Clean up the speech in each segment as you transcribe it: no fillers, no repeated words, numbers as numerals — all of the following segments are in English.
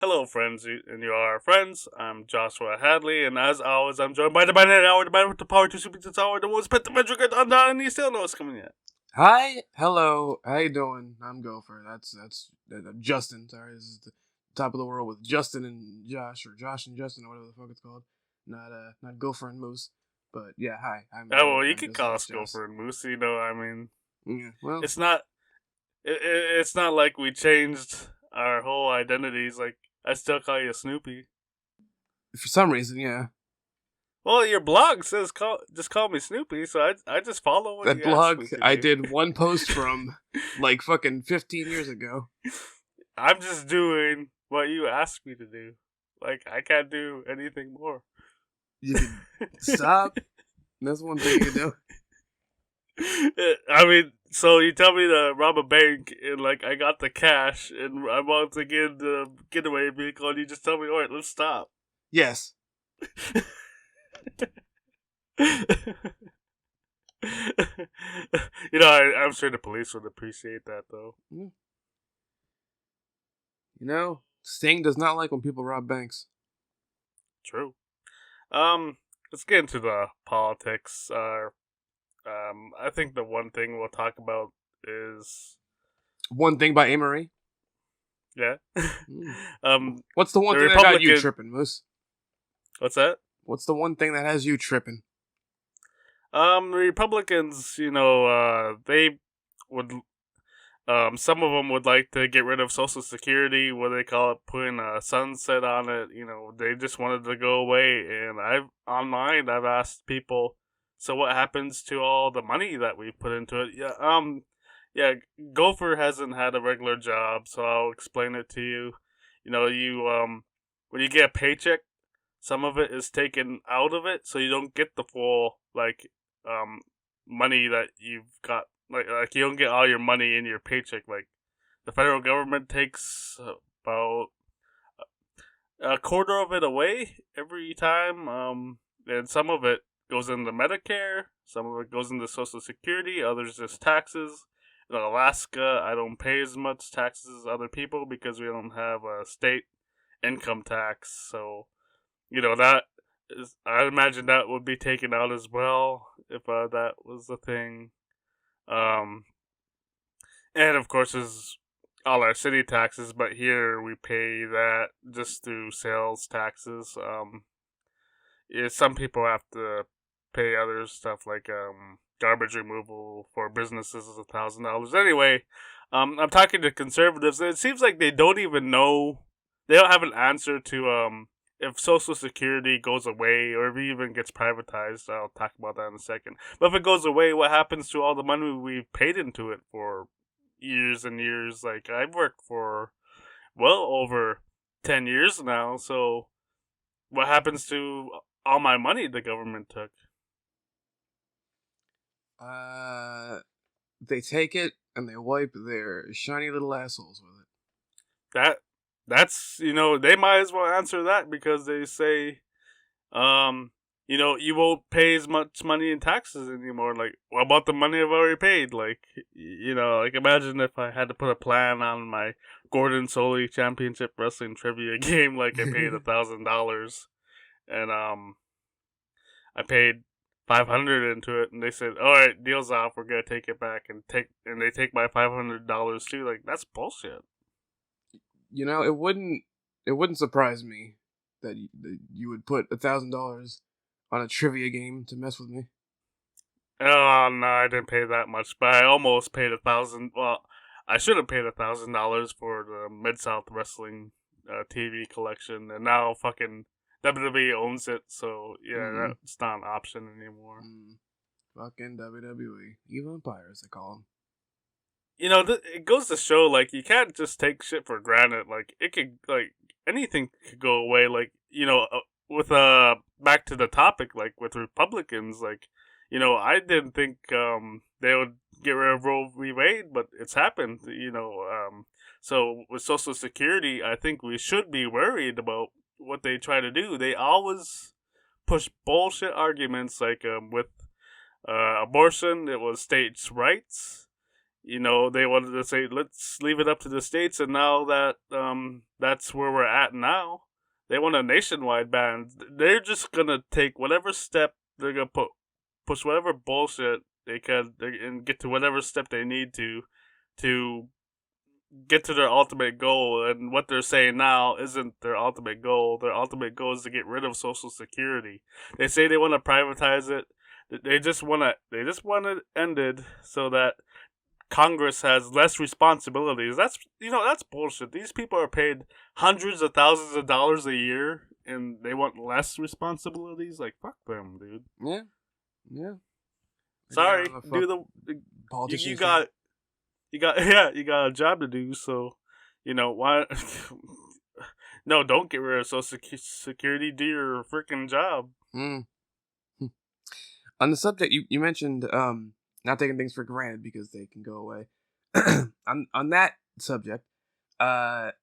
Hello, friends, and you are our friends. I'm Joshua Hadley, and as always, I'm joined by the man hour, the man with the power to speak this hour, the most pet the venture undone, and he still knows coming yet. Hi, hello, how you doing? I'm Gopher. That's Justin. Sorry, this is the top of the world with Justin and Josh, or Josh and Justin, or whatever the fuck it's called. Not Gopher and Moose. But yeah, hi. Oh, well, you I'm can Justin. call That's us Josh. Gopher and Moose. You know, I mean, Yeah, well, it's not. It's not like we changed our whole identities. Like, I still call you Snoopy. for some reason, yeah. Well, your blog says just call me Snoopy, so I just follow what That you ask blog me to I do. did one post from like fucking 15 years ago. I'm just doing what you asked me to do. Like, I can't do anything more. You can stop. That's one thing you do. I mean, so you tell me to rob a bank, and like I got the cash, and I'm about to get the getaway vehicle, and you just tell me, all right, let's stop. Yes. I'm sure the police would appreciate that, though. You know, Sting does not like when people rob banks. True. Let's get into the politics. I think the one thing we'll talk about is One thing by Amory. yeah. What's the one The thing that got you Republican- tripping, Moose? What's that? What's the one thing that has you tripping? The Republicans, they would, some of them would like to get rid of Social Security, what they call it, putting a sunset on it. You know, they just wanted to go away. And I've asked people, so what happens to all the money that we put into it? Yeah, Gopher hasn't had a regular job, so I'll explain it to you. You know, when you get a paycheck, some of it is taken out of it, so you don't get the full money that you've got. Like you don't get all your money in your paycheck. Like the federal government takes about a quarter of it away every time. And some of it goes into Medicare, some of it goes into Social Security, others just taxes. In Alaska, I don't pay as much taxes as other people because we don't have a state income tax. So that is, I imagine that would be taken out as well if that was the thing. Um, and of course, is all our city taxes, but here we pay that just through sales taxes. Some people have to pay other stuff like garbage removal for businesses is $1,000. Anyway, I'm talking to conservatives, and it seems like they don't even know. They don't have an answer to if Social Security goes away or if it even gets privatized. I'll talk about that in a second. But if it goes away, what happens to all the money we've paid into it for years and years? Like, I've worked for well over 10 years now, so what happens to all my money the government took? They take it and they wipe their shiny little assholes with it. That's they might as well answer that because they say you won't pay as much money in taxes anymore. Like, what about the money I've already paid? Like, like imagine if I had to put a plan on my Gordon Soley Championship Wrestling Trivia game. Like, I paid $1,000 and I paid 500 into it, and they said, "All right, deal's off. We're gonna take it back," and they take my $500 too. Like, that's bullshit. It wouldn't surprise me that you would put $1,000 on a trivia game to mess with me. Oh no, I didn't pay that much, but I almost paid 1,000. Well, I should have paid $1,000 for the Mid South Wrestling TV collection, and now fucking WWE owns it. So yeah, that's not an option anymore. Fucking WWE, evil empires they call them. It goes to show, like, you can't just take shit for granted. Like, it could, like, anything could go away. Like, with back to the topic, like with Republicans, like, I didn't think they would get rid of Roe v. Wade, but it's happened. So with Social Security, I think we should be worried about what they try to do. They always push bullshit arguments, like with abortion, it was states' rights. they wanted to say let's leave it up to the states, and now that that's where we're at now. They want a nationwide ban. They're just gonna take whatever step they're gonna push whatever bullshit they can and get to whatever step they need to get to their ultimate goal. And what they're saying now isn't their ultimate goal. Their ultimate goal is to get rid of Social Security. They say they want to privatize it. They just want it ended so that Congress has less responsibilities. That's bullshit. These people are paid hundreds of thousands of dollars a year, and they want less responsibilities. Like, fuck them, dude. Yeah. Sorry, do the politicians. You got a job to do. So, why? No, don't get rid of Social Security. Do your freaking job. On the subject, you mentioned not taking things for granted because they can go away. on that subject,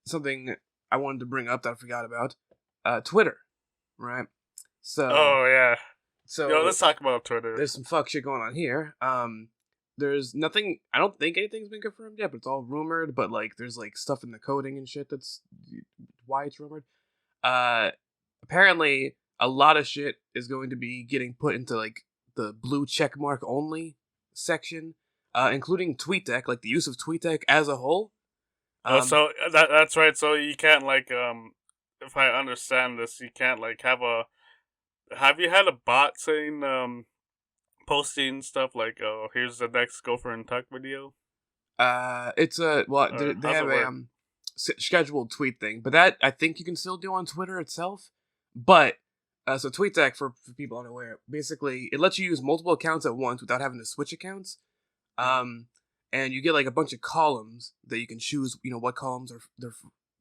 something I wanted to bring up that I forgot about, Twitter, right? So, oh yeah. So let's talk about Twitter. There's some fuck shit going on here. There's nothing. I don't think anything's been confirmed yet, but it's all rumored. But like, there's like stuff in the coding and shit that's why it's rumored. Apparently, a lot of shit is going to be getting put into like the blue check mark only section, including TweetDeck, like the use of TweetDeck as a whole. So that's right. So you can't like if I understand this, you can't like have a. Have you had a bot saying posting stuff like, "Oh, here's the next Gopher and Tuck video"? It's a they have a scheduled tweet thing, but that I think you can still do on Twitter itself. But so TweetDeck for people unaware, basically it lets you use multiple accounts at once without having to switch accounts. And you get like a bunch of columns that you can choose. What columns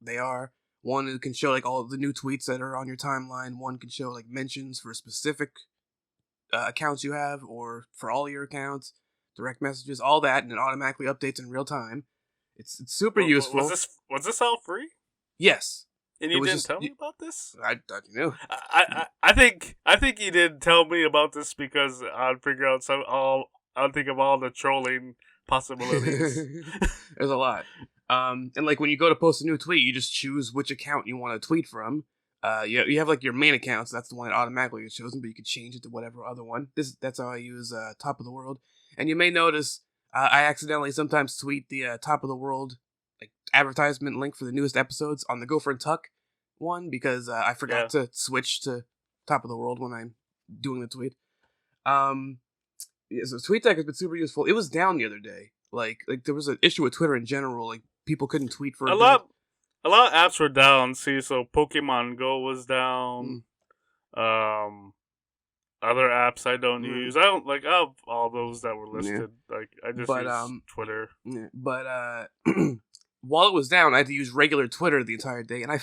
they are. One can show like all the new tweets that are on your timeline. One can show like mentions for specific accounts you have, or for all your accounts, direct messages, all that, and it automatically updates in real time. It's super useful. Was this all free? Yes. And you didn't tell me about this? I thought you knew. I think you didn't tell me about this because I'd figure out I'll think of all the trolling possibilities. There's a lot. And like when you go to post a new tweet, you just choose which account you want to tweet from. You have like your main account, so that's the one that automatically gets chosen, but you could change it to whatever other one. That's how I use Top of the World. And you may notice I accidentally sometimes tweet the Top of the World like advertisement link for the newest episodes on the Gopher and Tuck one because I forgot to switch to Top of the World when I'm doing the tweet. So TweetDeck has been super useful. It was down the other day. Like there was an issue with Twitter in general. Like people couldn't tweet for a lot of apps were down. See, so Pokemon Go was down. Other apps I don't use. I don't like all those that were listed. Yeah. Like I just use Twitter. Yeah. But while it was down, I had to use regular Twitter the entire day, and I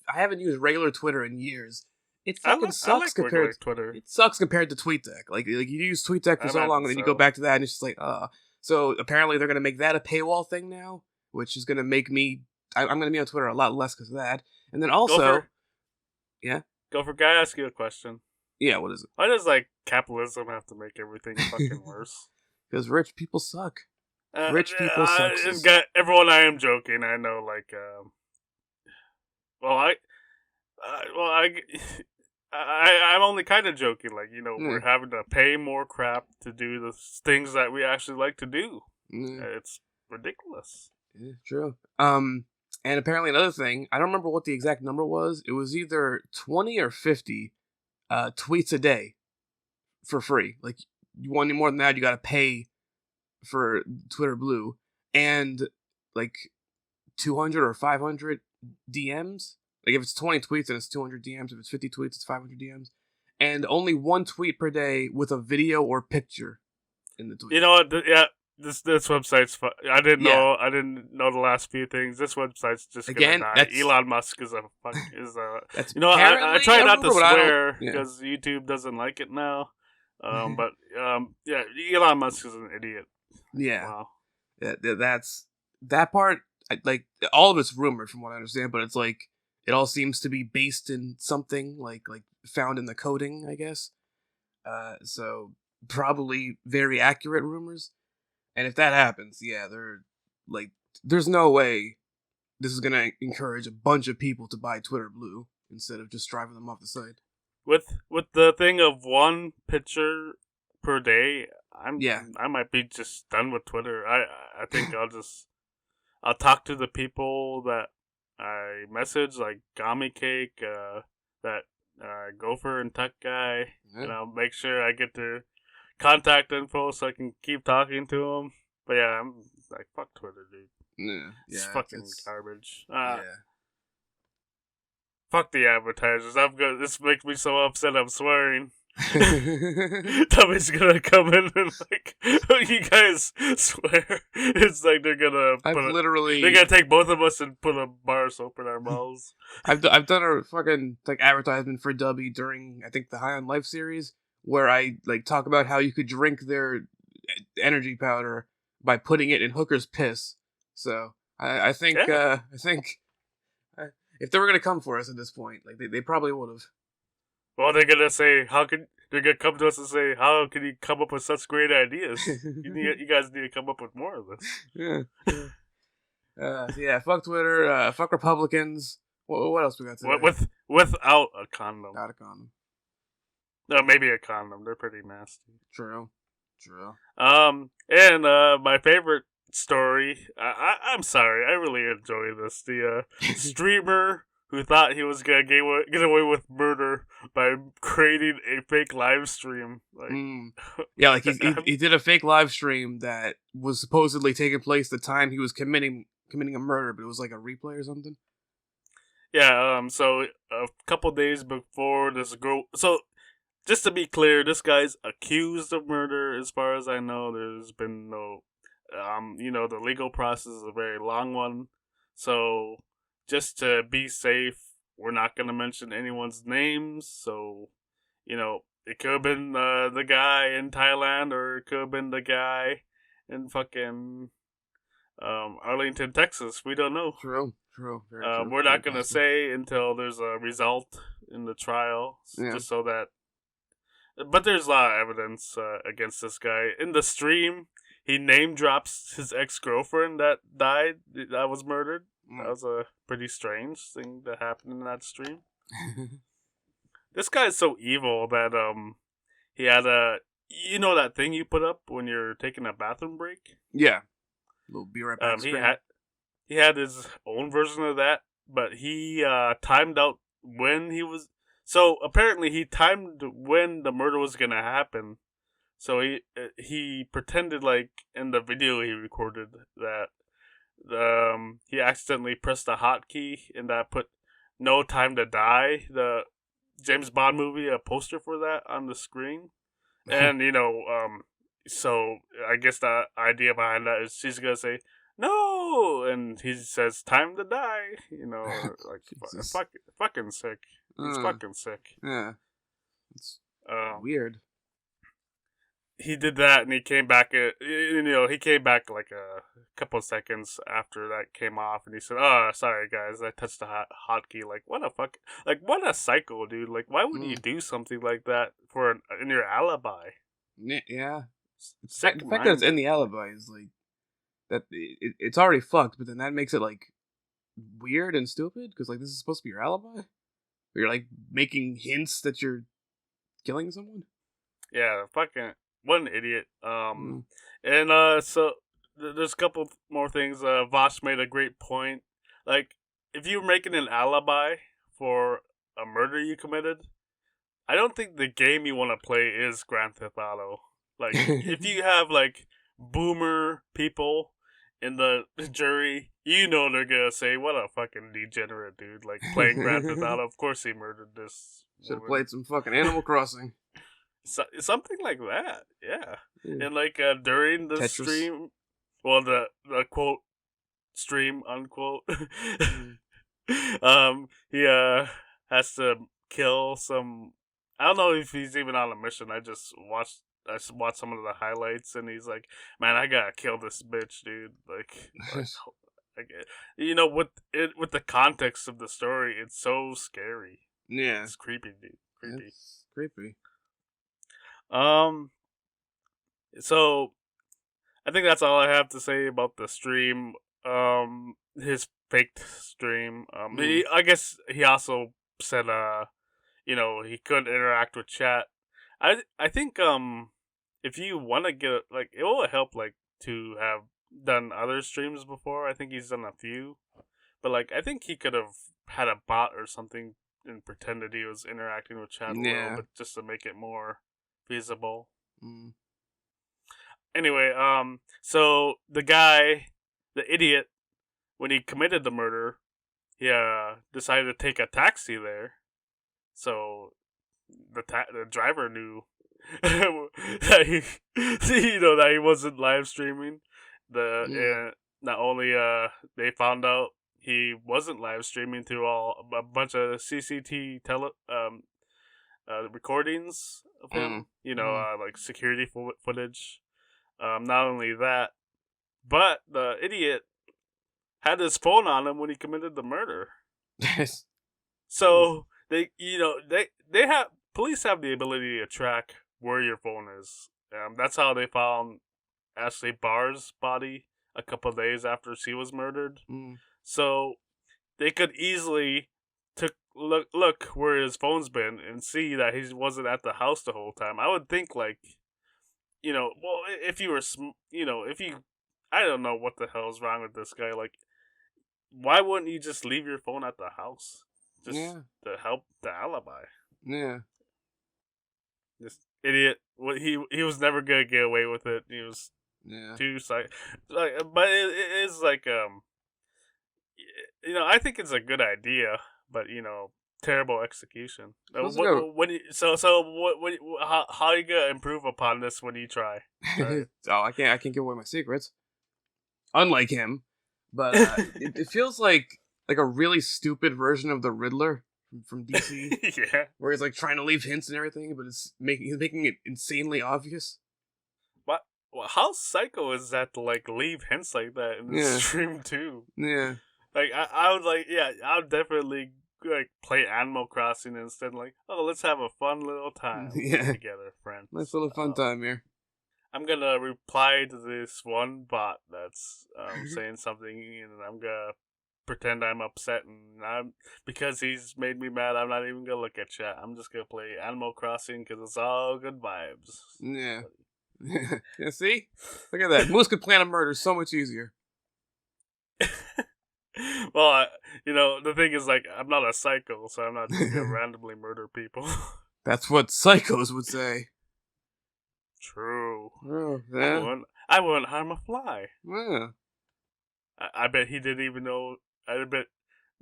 haven't used regular Twitter in years. It fucking sucks compared to Twitter. It sucks compared to TweetDeck. Like you use TweetDeck for so long, and then you go back to that, and it's just like, So apparently they're gonna make that a paywall thing now, which is gonna make me. I'm gonna be on Twitter a lot less because of that. And then also, Gopher, can I ask you a question? Yeah, what is it? Why does like capitalism have to make everything fucking worse? Because rich people suck. Rich people suck. Everyone, I am joking. I know, like, I'm only kind of joking. Like, we're having to pay more crap to do the things that we actually like to do. It's ridiculous. Yeah, true. And apparently another thing, I don't remember what the exact number was. It was either 20 or 50 tweets a day for free. Like, you want any more than that, you gotta pay for Twitter Blue. And, like, 200 or 500 DMs. Like, if it's 20 tweets, then it's 200 DMs. If it's 50 tweets, it's 500 DMs. And only one tweet per day with a video or picture in the tweet. You know what? This website's I didn't know the last few things. This website's just gonna die. Elon Musk is a I try not to swear because YouTube doesn't like it now. But Elon Musk is an idiot. Yeah. Wow. That's that part. Like all of it's rumored from what I understand, but it's like it all seems to be based in something like found in the coding, I guess. So probably very accurate rumors. And if that happens, yeah, there's no way this is gonna encourage a bunch of people to buy Twitter Blue instead of just driving them off the site. With the thing of one picture per day, I might be just done with Twitter. I think I'll talk to the people that I message, like Gummy Cake, that Gopher and Tech guy. Yeah. Make sure I get their contact info so I can keep talking to them. But yeah, I'm like, fuck Twitter, dude. Yeah, It's fucking garbage. Yeah. Fuck the advertisers. This makes me so upset. I'm swearing. Tommy's gonna come in and like, you guys swear. It's like they're gonna they're gonna take both of us and put a bar of soap in our mouths. I've done a fucking like advertisement for Dubby during I think the High on Life series where I like talk about how you could drink their energy powder by putting it in hooker's piss. So I think if they were gonna come for us at this point, like they probably would have. Well, they're gonna say, they're gonna come to us and say, how can you come up with such great ideas? You guys need to come up with more of this. Yeah. Fuck Twitter. Fuck Republicans. What else we got today? Without a condom. Not a condom. No, maybe a condom. They're pretty nasty. True. And my favorite story. I'm sorry. I really enjoy this. The streamer who thought he was gonna get away with murder by creating a fake live stream. Yeah, like he did a fake live stream that was supposedly taking place the time he was committing a murder, but it was like a replay or something. Yeah. So a couple days before this girl. So just to be clear, this guy's accused of murder. As far as I know, there's been no. The legal process is a very long one. So just to be safe, we're not going to mention anyone's names. So, it could have been the guy in Thailand, or it could have been the guy in fucking Arlington, Texas. We don't know. True. Very true. We're not going to say until there's a result in the trial. Just so that. But there's a lot of evidence against this guy. In the stream, he name drops his ex-girlfriend that died, that was murdered. That was a pretty strange thing that happened in that stream. This guy is so evil that he had that thing you put up when you're taking a bathroom break? Yeah. Little be right back. He had his own version of that, but he timed out when he was. So apparently he timed when the murder was gonna happen. So he pretended like in the video he recorded that he accidentally pressed a hotkey and that put "No Time to Die," the James Bond movie, a poster for that on the screen. And so I guess the idea behind that is she's gonna say no, and he says "Time to Die." Like fucking sick. He's fucking sick. Yeah, it's weird. He did that, and he came back. He came back like a couple of seconds after that came off, and he said, "Oh, sorry guys, I touched the hotkey." Like, what a psycho, dude! Like, why would you do something like that in your alibi? Yeah, the fact that it's in the alibi is like that. It's already fucked, but then that makes it like weird and stupid because like this is supposed to be your alibi. You're like making hints that you're killing someone. Yeah, fucking. What an idiot. And so there's a couple more things. Vosh made a great point. Like, if you're making an alibi for a murder you committed, I don't think the game you want to play is Grand Theft Auto. Like, if you have, like, boomer people in the jury, they're gonna say, what a fucking degenerate dude. Like, playing Grand Theft Auto, of course he murdered this. Should have played some fucking Animal Crossing. Something like that, yeah. And like during the Tetris. stream, well, the quote stream unquote, he has to kill some. I don't know if he's even on a mission. I watched some of the highlights, and he's like, "Man, I gotta kill this bitch, dude." Like with the context of the story, it's so scary. Yeah, it's creepy, dude. Creepy. It's creepy. So I think that's all I have to say about the stream. His faked stream. I guess he also said, he couldn't interact with chat. I think if you want to get like, it will help like to have done other streams before. I think he's done a few, but like I think he could have had a bot or something and pretended he was interacting with chat a little bit just to make it more feasible. Mm. Anyway, so the guy, the idiot, when he committed the murder, he decided to take a taxi there. So the driver knew that that he wasn't live streaming. Not only they found out he wasn't live streaming through a bunch of CCTV recordings of him. Like security footage. Not only that, but the idiot had his phone on him when he committed the murder. So they have police have the ability to track where your phone is. That's how they found Ashley Barr's body a couple of days after she was murdered. So they could easily look where his phone's been and see that he wasn't at the house the whole time. I would think if you were, I don't know what the hell's wrong with this guy. Like, why wouldn't you just leave your phone at the house? Just to help the alibi. Yeah. This idiot. He was never gonna get away with it. He was too but it is like I think it's a good idea, but terrible execution. How are you gonna improve upon this when you try? Right? I can't give away my secrets. Unlike him, but it feels like a really stupid version of the Riddler from DC. Yeah, where he's like trying to leave hints and everything, but he's making it insanely obvious. What? Well, how psycho is that to like leave hints like that in the stream too? Yeah, like I would definitely like play Animal Crossing instead. Like, let's have a fun little time together, friends. Nice little fun time here. I'm gonna reply to this one bot that's saying something, and I'm gonna pretend I'm upset, and because he's made me mad, I'm not even gonna look at chat. I'm just gonna play Animal Crossing because it's all good vibes. Yeah. Yeah. See, look at that. Moose could plan a murder so much easier. Well, the thing is, like, I'm not a psycho, so I'm not just gonna randomly murder people. That's what psychos would say. True. Oh, yeah. I wouldn't harm a fly. Yeah. I bet he didn't even know. I bet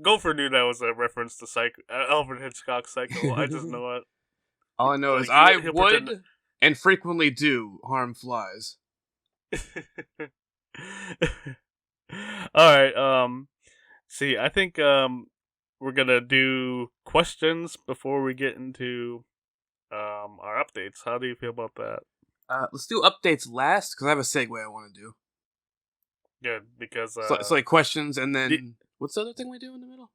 Gopher knew that was a reference to Alfred Hitchcock's Psycho. I just know it. All I know is I would and frequently do harm flies. Alright, see, I think we're gonna do questions before we get into our updates. How do you feel about that? Let's do updates last, because I have a segue I want to do. Good, because it's like questions, and then what's the other thing we do in the middle?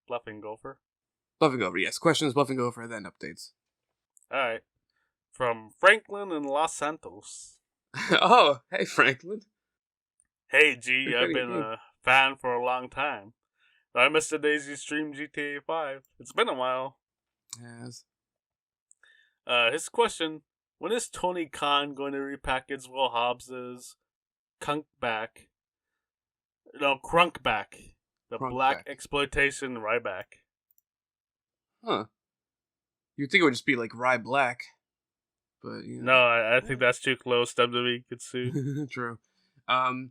Bluffing Gopher. Bluffing Gopher, yes. Questions, Bluffing Gopher, and then updates. Alright. From Franklin in Los Santos. Oh, hey Franklin. Hey G, I've been a fan for a long time. I missed the days you streamed GTA 5. It's been a while. Yes. His question: when is Tony Khan going to repackage Will Hobbs's Crunkback, the black exploitation Ryback? Huh. You'd think it would just be like Rye Black, but no, I think that's too close. WWE could sue. True. I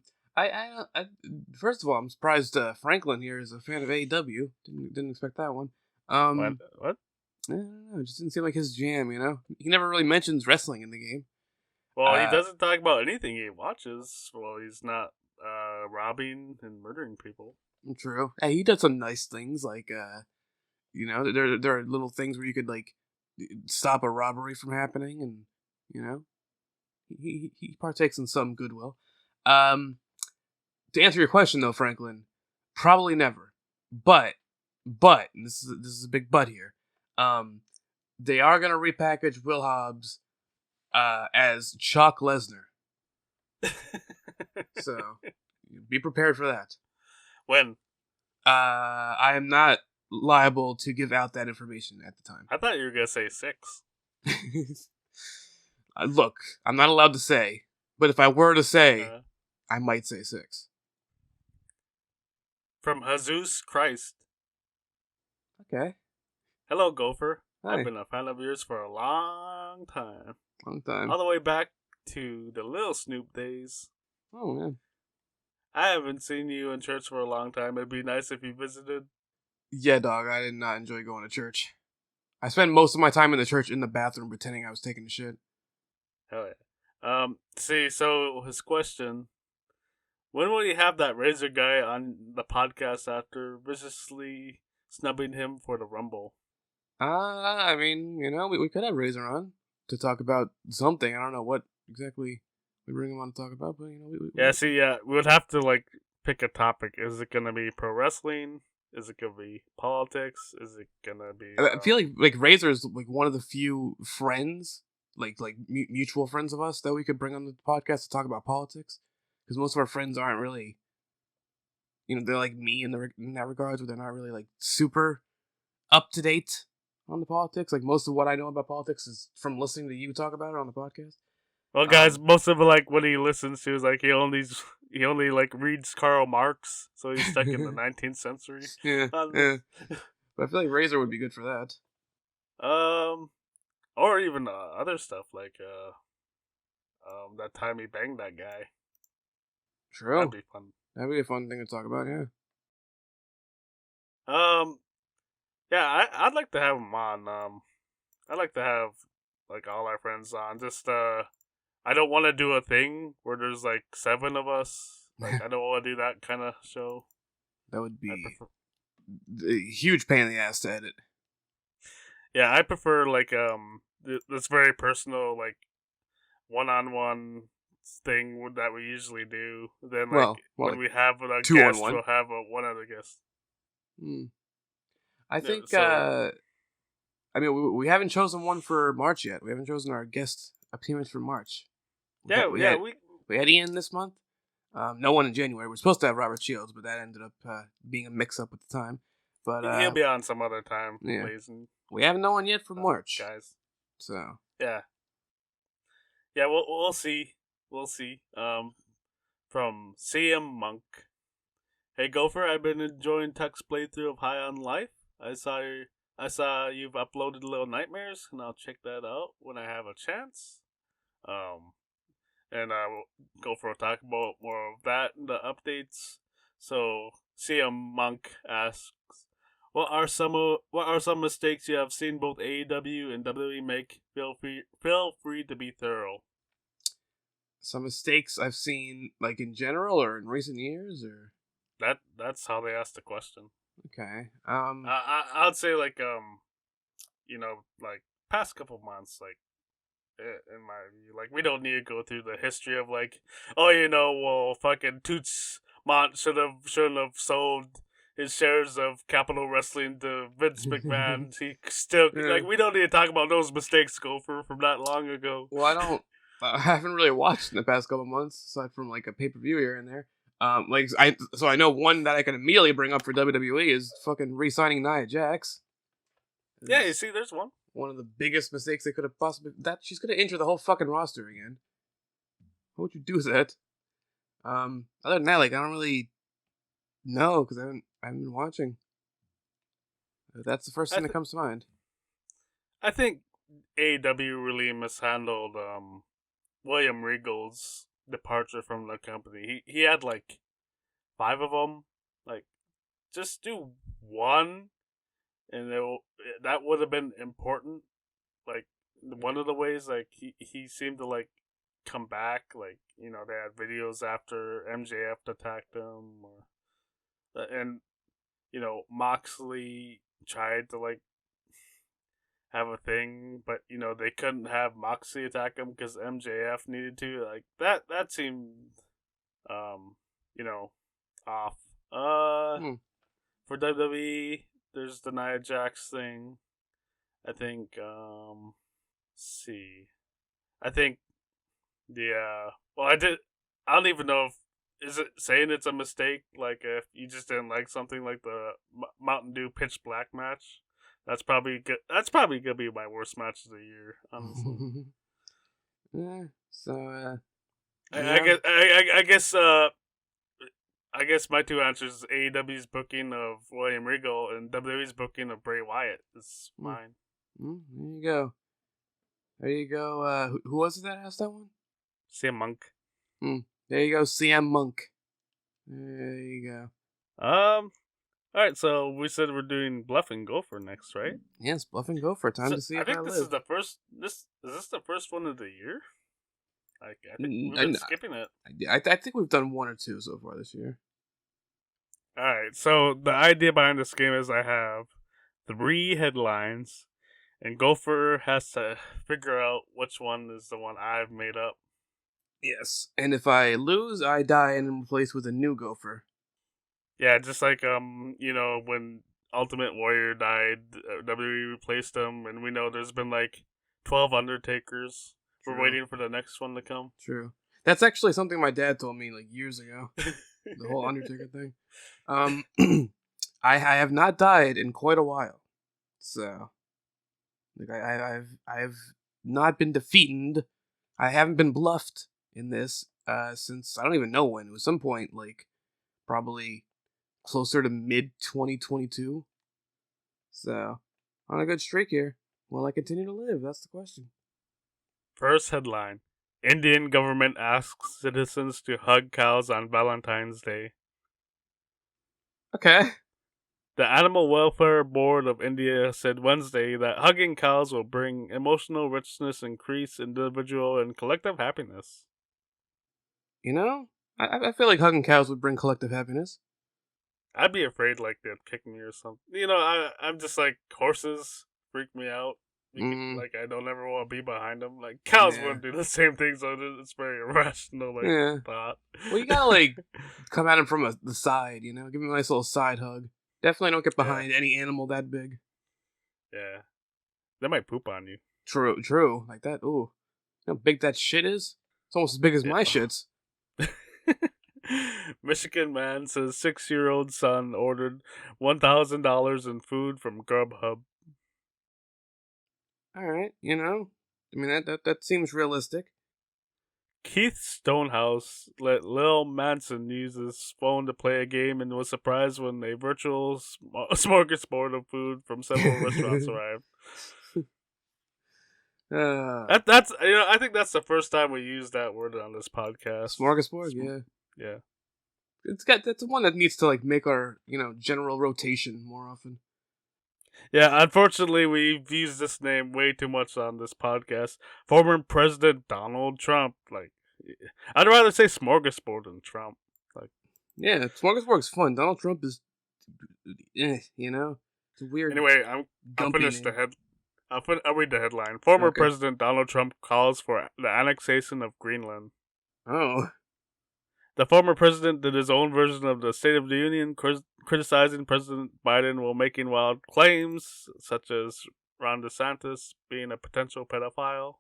first of all, I'm surprised Franklin here is a fan of AEW. Didn't expect that one. What? I don't know. It just didn't seem like his jam. He never really mentions wrestling in the game. Well, he doesn't talk about anything he watches. Well, he's not robbing and murdering people. True. Hey, he does some nice things, like there are little things where you could like stop a robbery from happening, and he partakes in some goodwill. To answer your question though, Franklin, probably never. But and this is a big but here. They are gonna repackage Will Hobbs as Chalk Lesnar. So be prepared for that. When? I am not liable to give out that information at the time. I thought you were gonna say 6. Look, I'm not allowed to say, but if I were to say, Uh, I might say 6. from Jesus Christ. Okay. Hello, Gopher. Hi. I've been a fan of yours for a long time. Long time. All the way back to the Little Snoop days. Oh, man. I haven't seen you in church for a long time. It'd be nice if you visited. Yeah, dog, I did not enjoy going to church. I spent most of my time in the church in the bathroom pretending I was taking a shit. Hell yeah. See, so his question: when will you have that Razor guy on the podcast after viciously snubbing him for the Rumble? I mean, we could have Razor on to talk about something. I don't know what exactly we bring him on to talk about, but We would have to pick a topic. Is it gonna be pro wrestling? Is it gonna be politics? Is it gonna be? I feel like Razor is like one of the few friends, like mutual friends of us that we could bring on the podcast to talk about politics, because most of our friends aren't really, they're like me in that regards, where they're not really like super up to date on the politics. Like most of what I know about politics is from listening to you talk about it on the podcast. Well, guys, most of it, what he listens to is he only reads Karl Marx, so he's stuck in the 19th century. Yeah. But I feel like Razor would be good for that. Or even other stuff that time he banged that guy. True. That'd be fun. That'd be a fun thing to talk about. Yeah. Yeah, I'd like to have him on. I'd like to have all our friends on. Just I don't want to do a thing where there's 7 of us. I don't want to do that kind of show. That would be a huge pain in the ass to edit. Yeah, I prefer this very personal one-on-one thing that we usually do. Then when we have a guest, we'll have one other guest. I think. I mean, we haven't chosen one for March yet. We haven't chosen our guest appearance for March. We had Ian this month. No one in January. We're supposed to have Robert Shields, but that ended up being a mix-up at the time. But he'll be on some other time. Yeah. Please. We have no one yet for March, guys. So yeah, we'll see. We'll see. From CM Monk. Hey Gopher, I've been enjoying Tuck's playthrough of High on Life. I saw you've uploaded Little Nightmares, and I'll check that out when I have a chance. And Gopher will talk about more of that in the updates. So CM Monk asks, What are some mistakes you have seen both AEW and WWE make? Feel free to be thorough. Some mistakes I've seen, in general or in recent years, or that's how they asked the question. Okay. I'd say past couple months, in my view, we don't need to go through the history of fucking Toots Mont shouldn't have sold his shares of Capital Wrestling to Vince McMahon. He still we don't need to talk about those mistakes, Gopher, from that long ago. Well, I haven't really watched in the past couple months, aside from a pay-per-view here and there. I know one that I can immediately bring up for WWE is fucking re-signing Nia Jax. Yeah, you see, there's one. One of the biggest mistakes they could have possibly... She's gonna injure the whole fucking roster again. What would you do with that? Other than that, I don't really know, because I haven't been watching. That's the first thing that comes to mind. I think AEW really mishandled William Regal's departure from the company. He had 5 of them. Just do one, and that would have been important. One of the ways he seemed to come back. They had videos after MJF attacked him, and Moxley tried to have a thing, but they couldn't have Moxley attack him because MJF needed to. That seemed off. For WWE, there's the Nia Jax thing. I think see. I think I don't even know if is it saying it's a mistake? Like if you just didn't like something like the Mountain Dew Pitch Black match, that's probably good. That's probably gonna be my worst match of the year, honestly. Yeah, so, I yeah. guess I guess my two answers is AEW's booking of William Regal and WWE's booking of Bray Wyatt is mine. There you go. There you go. Who was it that asked that one? CM Monk. There you go, CM Monk. There you go. All right, so we said we're doing Bluffing Gopher next, right? Yes, Bluffing Gopher. Time to see if I think this live. is the first. Is this the first one of the year? Like I think we've I been skipping it. I think we've done one or two so far this year. All right, so the idea behind this game is I have 3 headlines, and Gopher has to figure out which one is the one I've made up. Yes, and if I lose, I die and am replaced with a new Gopher. Yeah, just like when Ultimate Warrior died, WWE replaced him, and we know there's been like 12 Undertakers. True. We're waiting for the next one to come. True. That's actually something my dad told me like years ago. The whole Undertaker thing. I have not died in quite a while, so like I've not been defeated. I haven't been bluffed in this since I don't even know when. It was some point like probably closer to mid 2022. So on a good streak here. Will I continue to live? That's the question. First headline: Indian government asks citizens to hug cows on Valentine's Day. Okay. The Animal Welfare Board of India said Wednesday that hugging cows will bring emotional richness, increase individual and collective happiness. You know, I feel like hugging cows would bring collective happiness. I'd be afraid like they'd kick me or something. I'm just like horses freak me out. Like I don't ever want to be behind them. Like cows wouldn't do the same thing, so it's very irrational. Like thought. Well, you gotta like come at him from the side, you know. Give him a nice little side hug. Definitely don't get behind any animal that big. Yeah, they might poop on you. True. Like that. Ooh, you know how big that shit is? It's almost as big as my shits. Michigan man says 6-year-old son ordered $1,000 in food from Grubhub. All right, you know, I mean that seems realistic. Keith Stonehouse let Lil Manson use his phone to play a game and was surprised when a virtual smorgasbord of food from several restaurants arrived. That's I think that's the first time we used that word on this podcast. Smorgasbord, yeah. That's the one that needs to like make our general rotation more often. Yeah, unfortunately, we've used this name way too much on this podcast. Former President Donald Trump. Like, I'd rather say smorgasbord than Trump. Like, yeah, smorgasbord's fun. Donald Trump is, it's a weird. Anyway, I'll finish the head. I'll read the headline. Former President Donald Trump calls for the annexation of Greenland. Oh. The former president did his own version of the State of the Union, criticizing President Biden while making wild claims, such as Ron DeSantis being a potential pedophile.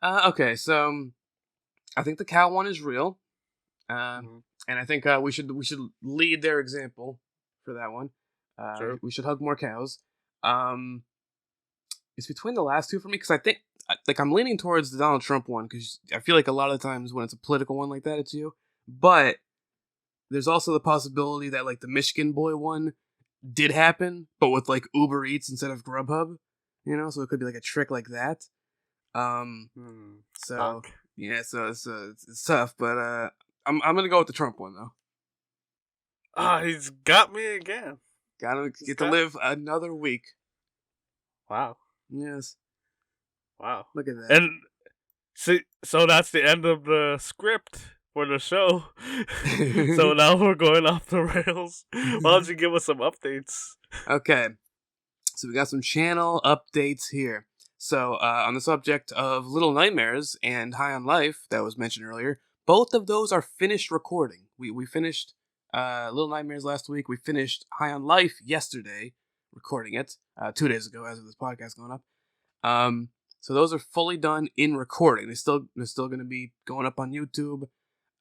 Okay, so I think the cow one is real, and I think we should lead their example for that one. Sure. We should hug more cows. It's between the last two for me because I think I'm leaning towards the Donald Trump one because I feel like a lot of times when it's a political one like that, it's you. But there's also the possibility that like the Michigan boy one did happen, but with like Uber Eats instead of Grubhub, so it could be like a trick like that. So yeah, so it's tough, but I'm gonna go with the Trump one though. He's got me again. Gotta get to live another week. Wow. Yes. Wow. Look at that. And see, so that's the end of the script for the show. So now we're going off the rails. Why don't you give us some updates? Okay. So we got some channel updates here. So on the subject of Little Nightmares and High on Life that was mentioned earlier, both of those are finished recording. We finished Little Nightmares last week. We finished High on Life yesterday, recording it 2 days ago as of this podcast going up. So those are fully done in recording. They're still going to be going up on YouTube.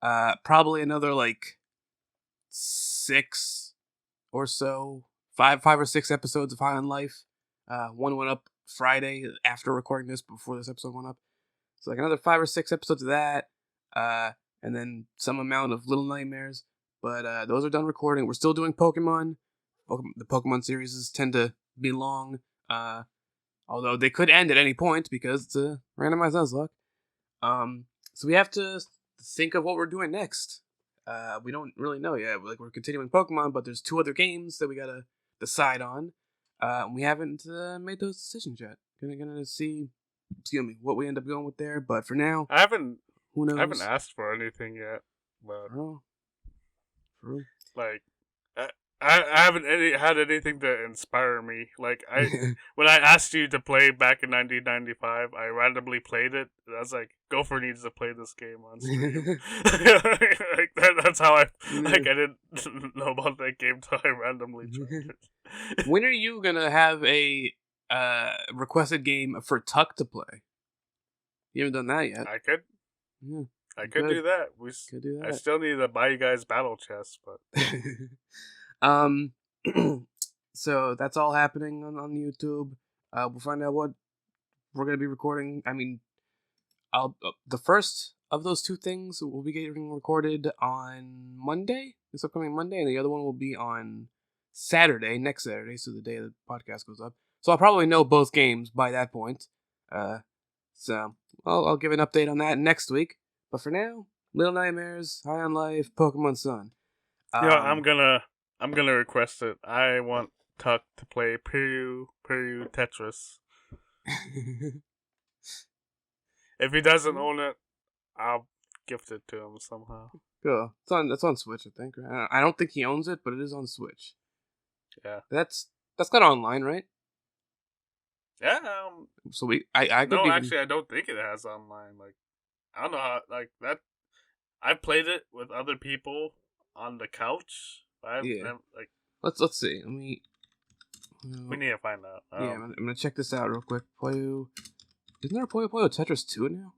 Probably another like 6 or so, five or six episodes of High on Life. One went up Friday after recording this, before this episode went up. So like another 5 or 6 episodes of that, and then some amount of Little Nightmares. But those are done recording. We're still doing Pokemon. The Pokemon series tend to be long, although they could end at any point because it's a randomized Nuzlocke. So we have to think of what we're doing next. We don't really know yet. Like, we're continuing Pokemon, but there's 2 other games that we gotta decide on. We haven't made those decisions yet. Gonna see, what we end up going with there. But for now, who knows? I haven't asked for anything yet, but True. like, I haven't had anything to inspire me. Like, when I asked you to play back in 1995, I randomly played it. And I was like, Gopher needs to play this game on stream. That's how I didn't know about that game till I randomly tried it. When are you gonna have a requested game for Tuck to play? You haven't done that yet. I could. Yeah. I could do that. Could do that. I still need to buy you guys battle chests, but so that's all happening on YouTube. We'll find out what we're gonna be recording. I mean, the first of those 2 things will be getting recorded on Monday, this upcoming Monday, and the other one will be on Saturday, next Saturday, so the day the podcast goes up. So I'll probably know both games by that point. So I'll give an update on that next week. But for now, Little Nightmares, High on Life, Pokemon Sun. I'm gonna request it. I want Tuck to play Peru Tetris. If he doesn't own it, I'll gift it to him somehow. Cool. It's on Switch, I think. I don't think he owns it, but it is on Switch. Yeah. That's not online, right? Yeah. So I could actually, I don't think it has online. Like, I don't know how, like, that. I've played it with other people on the couch. Let's see. Let me. We need to find out. I'm gonna check this out real quick. Isn't there a Puyo Puyo Tetris 2 now?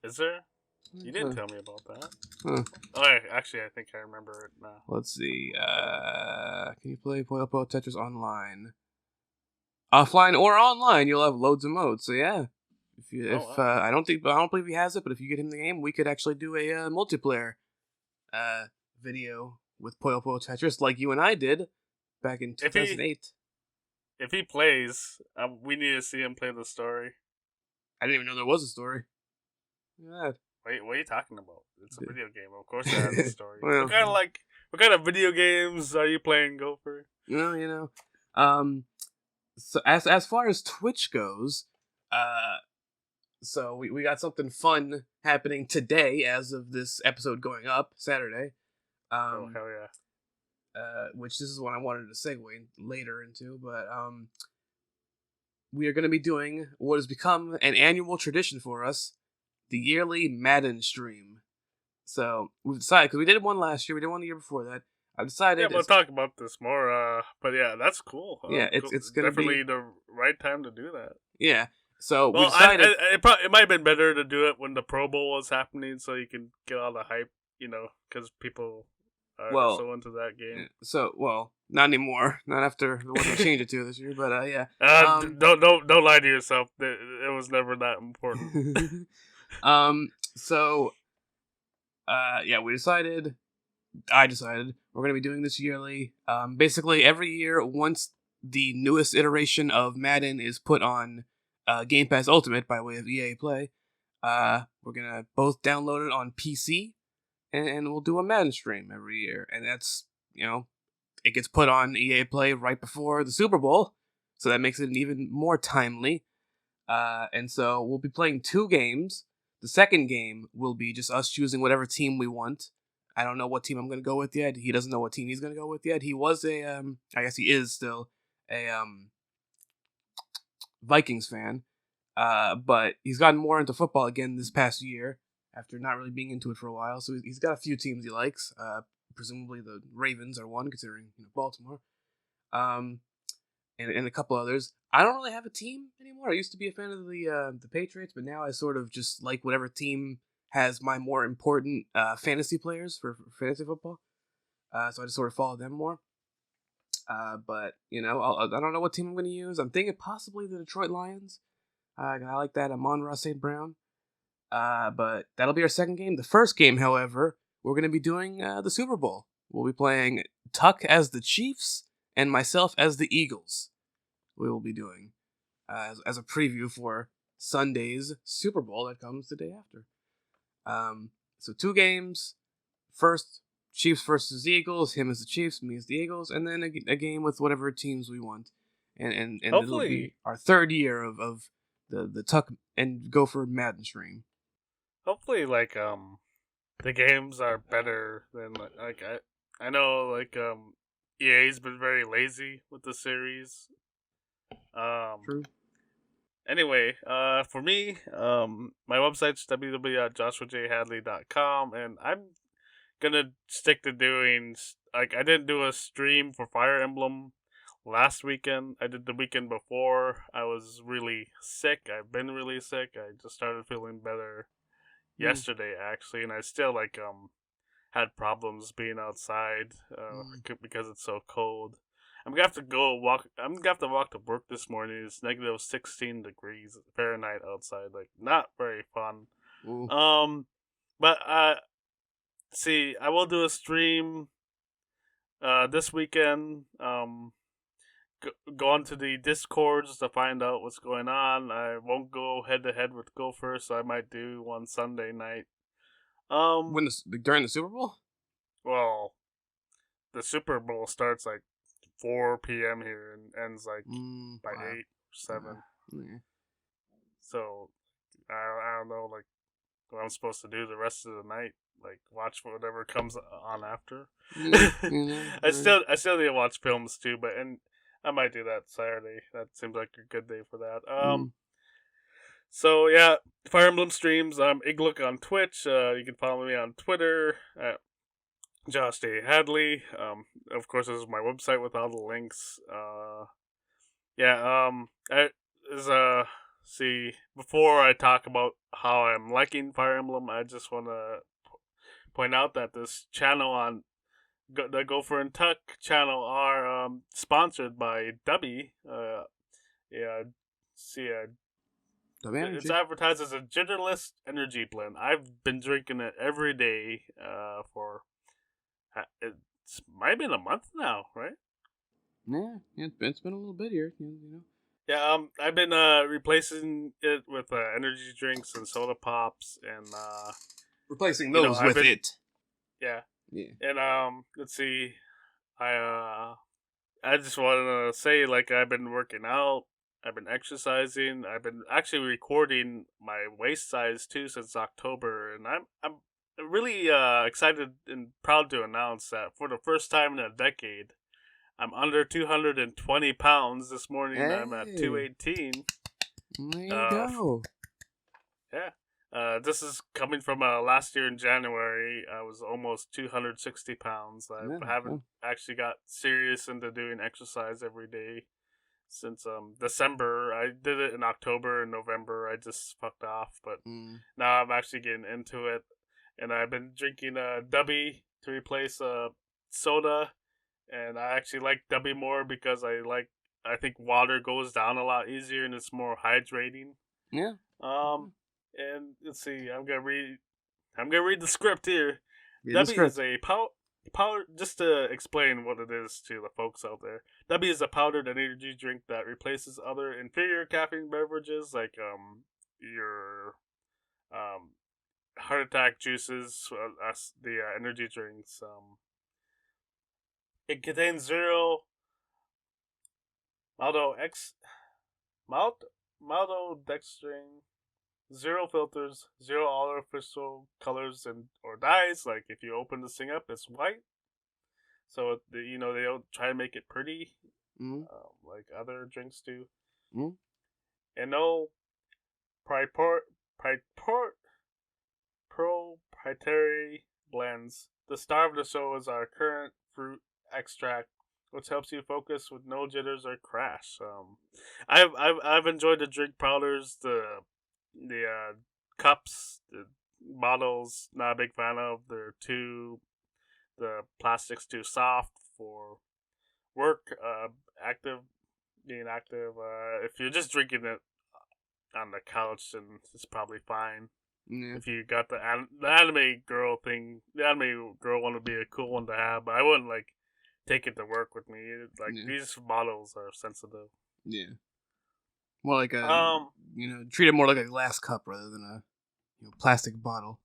Is there? You didn't tell me about that. Huh. Oh, actually, I think I remember it now. Let's see. Can you play Puyo Puyo Tetris online? Offline or online, you'll have loads of modes. So yeah. I don't believe he has it, but if you get him the game, we could actually do a multiplayer video with Puyo Puyo Tetris, like you and I did back in 2008. If he plays, we need to see him play the story. I didn't even know there was a story. Yeah. Wait, what are you talking about? It's a video game. Of course it has a story. Well, what kind of video games are you playing, Gopher? So as far as Twitch goes, so we got something fun happening today as of this episode going up, Saturday. Oh, hell yeah. Which this is what I wanted to segue later into, but we are going to be doing what has become an annual tradition for us, the yearly Madden stream. So we've decided, because we did one last year, we did one the year before that. I decided. Yeah, we'll talk about this more. But yeah, that's cool. Yeah, it's gonna definitely the right time to do that. Yeah. So we decided. It might have been better to do it when the Pro Bowl was happening, so you can get all the hype. Because people are so into that game. So not anymore. Not after what they changed it to this year. But yeah. Don't lie to yourself. It was never that important. I decided we're going to be doing this yearly. Basically, every year, once the newest iteration of Madden is put on Game Pass Ultimate by way of EA Play, we're going to both download it on PC, and we'll do a Madden stream every year. And that's, it gets put on EA Play right before the Super Bowl, so that makes it even more timely. And so we'll be playing 2 games. The second game will be just us choosing whatever team we want. I don't know what team I'm going to go with yet. He doesn't know what team he's going to go with yet. He was I guess he is still a Vikings fan. But he's gotten more into football again this past year after not really being into it for a while. So he's got a few teams he likes. Presumably the Ravens are one, considering Baltimore. And a couple others. I don't really have a team anymore. I used to be a fan of the Patriots, but now I sort of just like whatever team has my more important fantasy players for fantasy football. So I just sort of follow them more. But I don't know what team I'm going to use. I'm thinking possibly the Detroit Lions. I like that Amon-Ra St. Brown. But that'll be our second game. The first game, however, we're going to be doing the Super Bowl. We'll be playing Tuck as the Chiefs and myself as the Eagles. We will be doing as a preview for Sunday's Super Bowl that comes the day after. So 2 games. First, Chiefs versus Eagles. Him as the Chiefs, me as the Eagles, and then a game with whatever teams we want. And it'll be our third year of the Tuck and Gopher Madden stream. Hopefully, the games are better than I know EA's been very lazy with the series. True. Anyway, for me, my website's www.joshuajhadley.com, and I'm gonna stick to doing I didn't do a stream for Fire Emblem last weekend. I did the weekend before. I was really sick. I've been really sick. I just started feeling better yesterday actually, and I still had problems being outside because it's so cold. I'm gonna have to walk to work this morning. It's negative 16 degrees Fahrenheit outside. Not very fun. Ooh. But see, I will do a stream this weekend. Go onto the Discords to find out what's going on. I won't go head to head with Gopher, so I might do one Sunday night. During the Super Bowl? Well, the Super Bowl starts 4 p.m. here and ends by 8 or 7. Yeah. So I don't know what I'm supposed to do the rest of the night. Watch whatever comes on after. I still need to watch films too, and I might do that Saturday. That seems like a good day for that. So yeah, Fire Emblem streams. Iglook on Twitch. You can follow me on Twitter at Josh J. Hadley. Of course, this is my website with all the links. Before I talk about how I'm liking Fire Emblem, I just want to point out that this channel on the Gopher and Tuck channel are sponsored by Dubby. It's advertised as a gingerless energy blend. I've been drinking it every day for it's might have been a month now, right? Yeah, it's been a little bit here, Yeah, I've been replacing it with energy drinks and soda pops and replacing those with it. Yeah. Yeah. And let's see. I just wanted to say I've been working out, I've been exercising, I've been actually recording my waist size too since October, and I'm really excited and proud to announce that for the first time in a decade, I'm under 220 pounds. This morning I'm at 218. There you go. Yeah. This is coming from last year in January. I was almost 260 pounds. I haven't actually got serious into doing exercise every day since December. I did it in October and November. I just fucked off, but now I'm actually getting into it. And I've been drinking Dubby to replace soda. And I actually like Dubby more because I think water goes down a lot easier and it's more hydrating. Yeah. And let's see, I'm gonna read the script here. Dubby is a powder. Just to explain what it is to the folks out there. Dubby is a powdered energy drink that replaces other inferior caffeine beverages like your heart attack juices, the energy drinks. It contains 0 maltodextrin, 0 filters, 0 artificial colors or dyes. If you open this thing up, it's white. So they don't try to make it pretty, like other drinks do. And no proprietary blends. The star of the show is our current fruit extract, which helps you focus with no jitters or crash. I've enjoyed the drink powders, the cups, bottles, not a big fan of. The plastic's too soft for work. Active, being active. If you're just drinking it on the couch, then it's probably fine. Yeah. If you got the anime girl thing, the anime girl one would be a cool one to have, but I wouldn't like take it to work with me. Like these bottles are sensitive. Yeah. More like treat it more like a glass cup rather than a plastic bottle.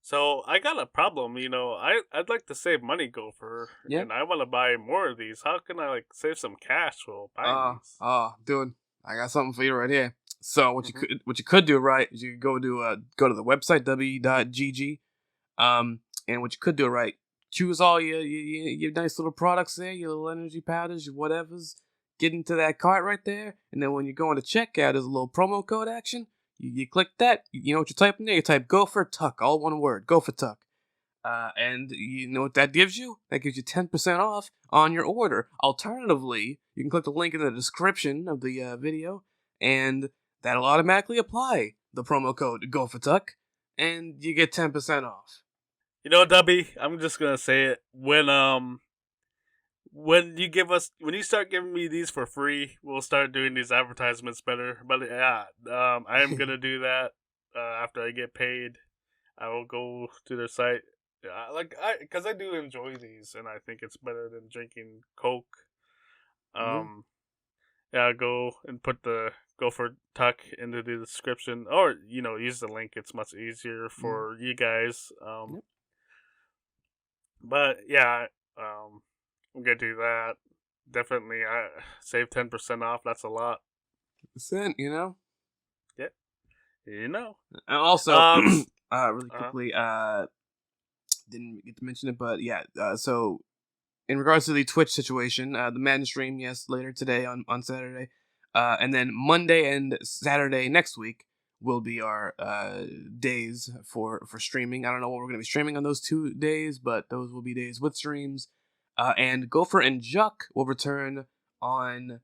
So I got a problem, I'd like to save money, Gopher, and I want to buy more of these. How can I like save some cash while buying these? Dude, I got something for you right here. So what you could do, right, is you could go to the website w.gg, and what you could do, right, choose all your nice little products there, your little energy powders, your whatevers, get into that cart right there, and then when you go into checkout, there's a little promo code action. You click that. You know what you type in there? You type Gopher Tuck, all one word, Gopher Tuck. And you know what that gives you? That gives you 10% off on your order. Alternatively, you can click the link in the description of the video, and that'll automatically apply the promo code Gopher Tuck, and you get 10% off. You know, Dubby, I'm just gonna say it. When you start giving me these for free, we'll start doing these advertisements better. But yeah, I am gonna do that after I get paid. I will go to their site, because I do enjoy these, and I think it's better than drinking Coke. Yeah, go and put the Gopher Tuck into the description, or use the link. It's much easier for you guys. But yeah, I'm gonna do that. Definitely, I save 10% off. That's a lot. %, Yeah, And also, really quickly, didn't get to mention it, but yeah. So, in regards to the Twitch situation, the Madden stream, yes, later today on Saturday, and then Monday and Saturday next week will be our days for streaming. I don't know what we're gonna be streaming on those 2 days, but those will be days with streams. And Gopher and Juck will return on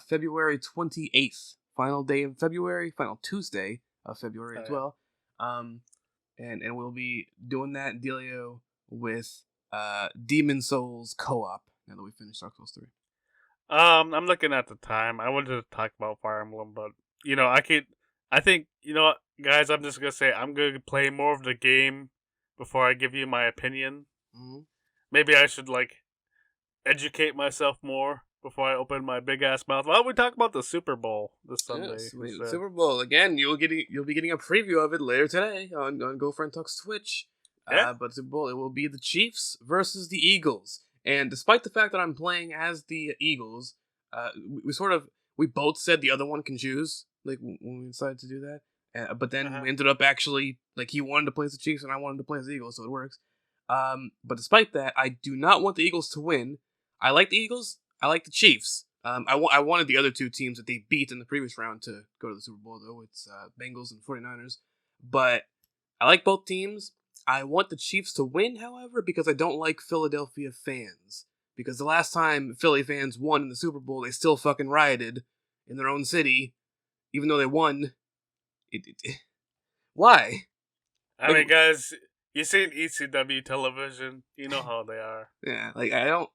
February 28th, final day of February, final Tuesday of February as well. And we'll be doing that dealio with Demon Souls co-op now that we finished Dark Souls 3. I'm looking at the time. I wanted to talk about Fire Emblem, but I think guys. I'm just gonna say I'm gonna play more of the game before I give you my opinion. Mm-hmm. Maybe I should educate myself more before I open my big ass mouth. Why don't we talk about the Super Bowl this Sunday? Yes, Super Bowl again. You'll be getting a preview of it later today on Gopher and Tuck's Twitch. Yeah. But Super Bowl, it will be the Chiefs versus the Eagles. And despite the fact that I'm playing as the Eagles, we both said the other one can choose. When we decided to do that, but then we ended up actually he wanted to play as the Chiefs and I wanted to play as the Eagles, so it works. But despite that, I do not want the Eagles to win. I like the Eagles. I like the Chiefs. I wanted the other two teams that they beat in the previous round to go to the Super Bowl, though. It's Bengals and 49ers. But I like both teams. I want the Chiefs to win, however, because I don't like Philadelphia fans. Because the last time Philly fans won in the Super Bowl, they still fucking rioted in their own city, even though they won. Why? I mean, guys, you seen ECW television. You know how they are. Yeah, I don't...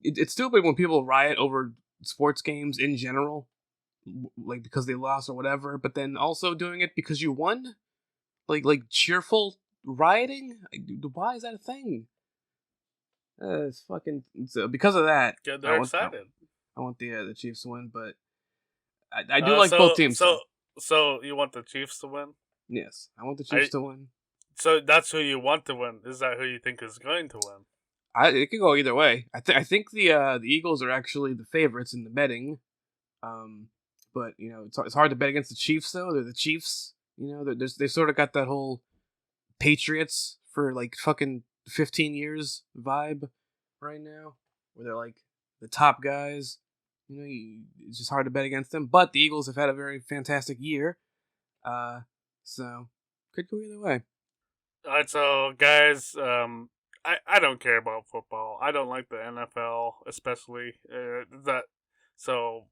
It's stupid when people riot over sports games in general, because they lost or whatever, but then also doing it because you won? Cheerful rioting? Why is that a thing? It's fucking... because of that... Yeah, they're excited. I want the Chiefs to win, but I do like both teams. So you want the Chiefs to win? Yes, I want the Chiefs to win. So that's who you want to win. Is that who you think is going to win? It could go either way. I think the Eagles are actually the favorites in the betting. But it's hard to bet against the Chiefs though. They're the Chiefs. They sort of got that whole Patriots for fucking 15 years vibe right now, where they're the top guys. It's just hard to bet against them. But the Eagles have had a very fantastic year. So could go either way. All right, so guys, I don't care about football. I don't like the NFL, especially it'll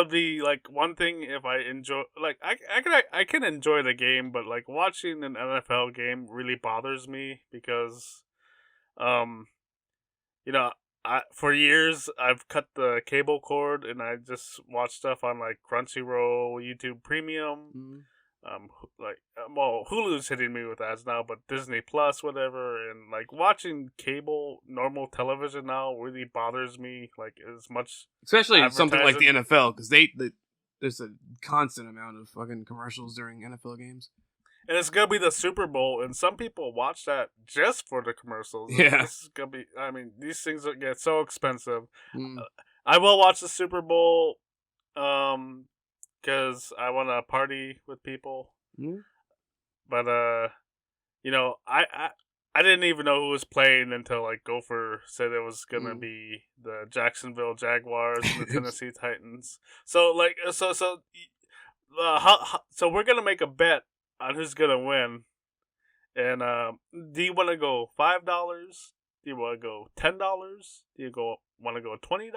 it'll be like one thing if I enjoy like I can enjoy the game, but like watching an NFL game really bothers me because um you know for years I've cut the cable cord and I just watch stuff on like Crunchyroll, YouTube Premium, Mm. well, Hulu's hitting me with ads now, but Disney Plus, whatever, and like watching cable normal television now really bothers me. Like as much Especially something like the advertising, NFL, because there's a constant amount of fucking commercials during NFL games. and it's gonna be the Super Bowl, and some people watch that just for the commercials. Yeah. This is gonna be. I mean, these things get so expensive. Mm. I will watch the Super Bowl, because I want to party with people. Mm. But I didn't even know who was playing until like Gopher said it was gonna be the Jacksonville Jaguars and the Tennessee Titans. So like so we're gonna make a bet on who's gonna win. And do you want to go $5? Do you want to go $10? Do you want to go $20?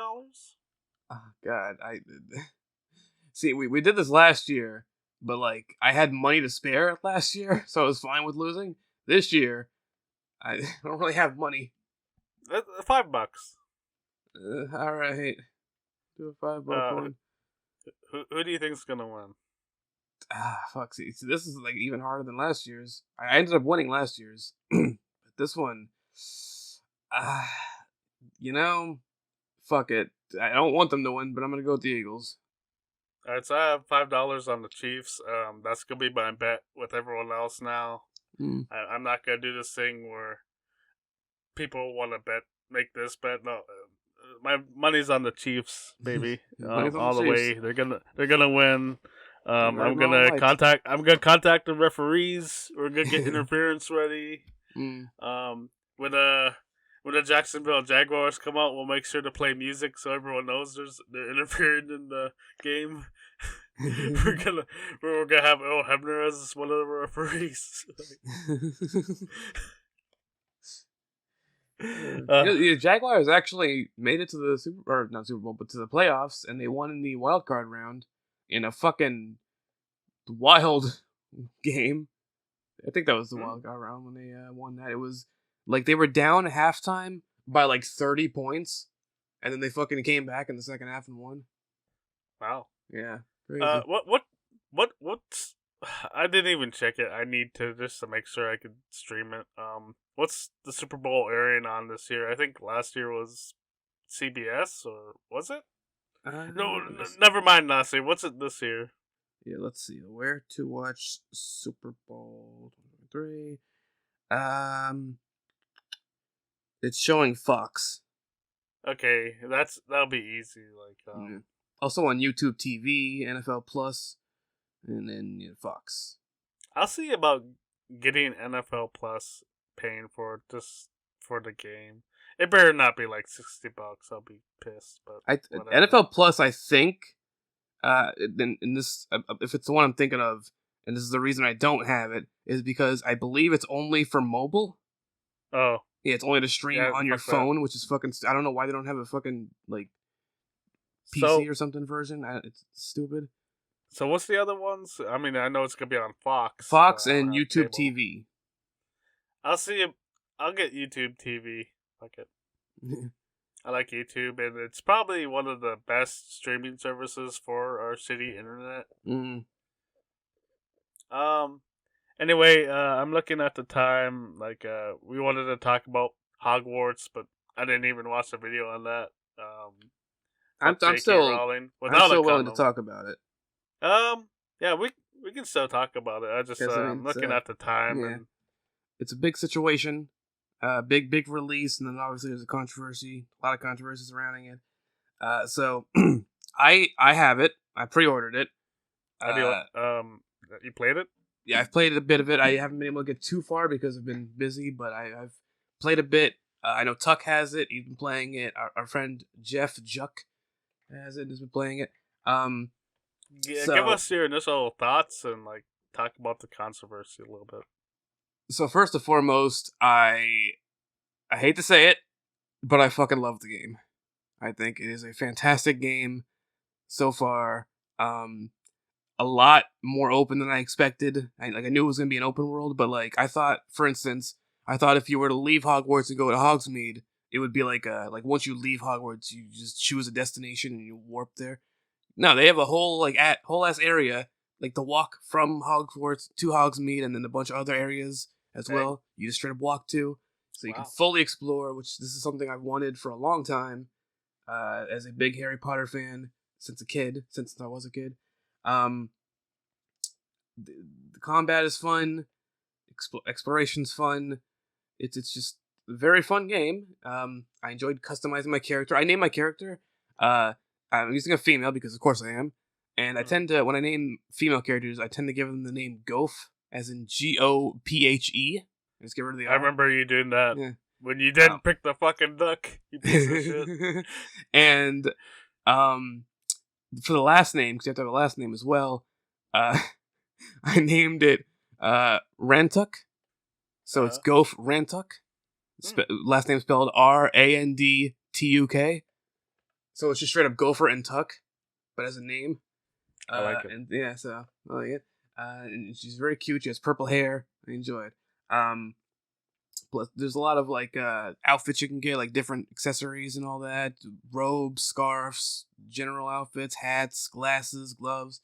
Oh, God, I see. We did this last year, but like I had money to spare last year, so I was fine with losing. This year, I don't really have money. $5. All right, do a $5 coin. Who do you think's gonna win? Fuck. See, this is like even harder than last year's. I ended up winning last year's, but this one, fuck it. I don't want them to win, but I'm gonna go with the Eagles. All right, so I have $5 on the Chiefs. That's gonna be my bet with everyone else now. Mm. I'm not gonna do this thing where people want to make this bet. No, my money's on the Chiefs, baby. All the way. They're gonna win. I'm gonna contact the referees. We're gonna get interference ready. When the Jacksonville Jaguars come out, we'll make sure to play music so everyone knows they're interfering in the game. we're gonna have Earl Hebner as one of the referees. The Jaguars actually made it to the not Super Bowl, but to the playoffs, and they won in the wild card round in a fucking wild game. I think that was the wild card round when they won that. It was like they were down at halftime by like 30 points, and then they fucking came back in the second half and won. Wow. Yeah. Crazy. What's I didn't even check it. I need to just to make sure I could stream it. What's the Super Bowl airing on this year? I think last year was CBS, or was it? No, never mind last year. What's it this year? Yeah, let's see. Where to watch Super Bowl 2023? It's showing Fox. Okay, that'll be easy. Like, also on YouTube TV, NFL Plus, and then Fox. I'll see about getting NFL Plus, paying for just for the game. It better not be like $60. I'll be pissed. But NFL Plus, I think. In this, if it's the one I'm thinking of, and this is the reason I don't have it, is because I believe it's only for mobile. Oh. Yeah, it's only to stream on your phone, which is fucking. I don't know why they don't have a fucking like PC or something version. It's stupid. So what's the other ones? I mean, I know it's gonna be on Fox. Fox and YouTube TV. I'll get YouTube TV. Fuck it. I like YouTube, and it's probably one of the best streaming services for our city internet. Anyway, I'm looking at the time. Like, we wanted to talk about Hogwarts, but I didn't even watch the video on that. I'm still willing to talk about it. Yeah, we can still talk about it. I just I'm looking at the time, and it's a big situation, big release, and then obviously there's a lot of controversy surrounding it. So I have it. I pre-ordered it. You played it? Yeah, I've played a bit of it. I haven't been able to get too far because I've been busy, but I've played a bit. I know Tuck has it. He's been playing it. Our friend Jeff Juck has been playing it. Give us your initial thoughts and like talk about the controversy a little bit. So first and foremost, I hate to say it, but I fucking love the game. I think it is a fantastic game. so far. A lot more open than I expected. I knew it was gonna be an open world, but like I thought, for instance, if you were to leave Hogwarts and go to Hogsmeade, it would be like once you leave Hogwarts, you just choose a destination and you warp there. No, they have a whole whole ass area like the walk from Hogwarts to Hogsmeade, and then a bunch of other areas as well. You just straight up walk to, so you can fully explore. Which this is something I've wanted for a long time, as a big Harry Potter fan since I was a kid. The combat is fun, exploration's fun. It's just a very fun game. I enjoyed customizing my character. I named my character. I'm using a female because of course I am, and I tend to, when I name female characters, I tend to give them the name Goph, as in Gophe. Just get rid of the R. I remember you doing that when you didn't pick the fucking duck. You piece of shit. And for the last name, because you have to have a last name as well, I named it Rantuk. So it's Goph Rantuk. Last name spelled Randtuk. So it's just straight up Gopher and Tuck, but as a name. I like it. And yeah, so I like it. And she's very cute. She has purple hair. I enjoy it. Plus, there's a lot of like outfits you can get, like different accessories and all that, robes, scarves, general outfits, hats, glasses, gloves.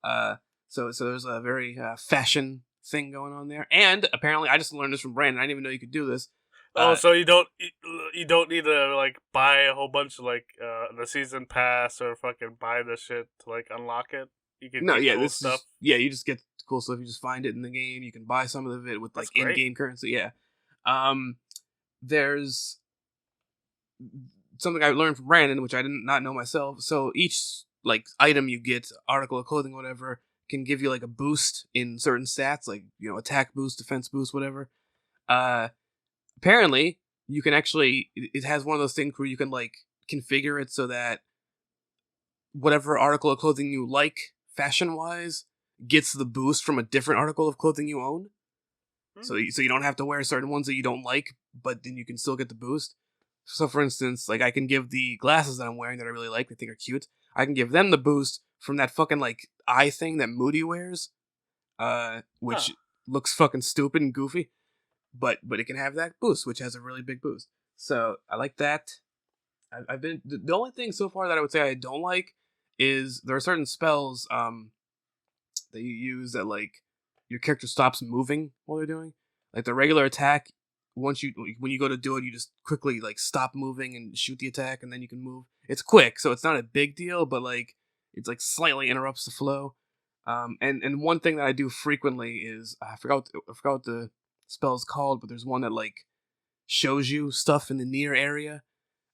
So there's a very fashion thing going on there. And apparently, I just learned this from Brandon. I didn't even know you could do this. So you don't need to like buy a whole bunch of like the season pass or fucking buy the shit to like unlock it. You can cool stuff. You just get cool stuff. You just find it in the game. You can buy some of it with like in-game currency. Yeah. There's something I learned from Brandon, which I did not know myself. So each like item you get, article of clothing, whatever, can give you like a boost in certain stats, like attack boost, defense boost, whatever. Apparently, you can actually, it has one of those things where you can like configure it so that whatever article of clothing you like, fashion-wise, gets the boost from a different article of clothing you own. So you don't have to wear certain ones that you don't like, but then you can still get the boost. So for instance, like I can give the glasses that I'm wearing that I really like, I think are cute, I can give them the boost from that fucking like eye thing that Moody wears, which looks fucking stupid and goofy. But it can have that boost, which has a really big boost. So I like that. I've been the only thing so far that I would say I don't like is there are certain spells that you use that like your character stops moving while they're doing. Like the regular attack, when you go to do it, you just quickly like stop moving and shoot the attack, and then you can move. It's quick, so it's not a big deal, but like it's like slightly interrupts the flow. And one thing that I do frequently is I forgot what the spell's called, but there's one that like shows you stuff in the near area,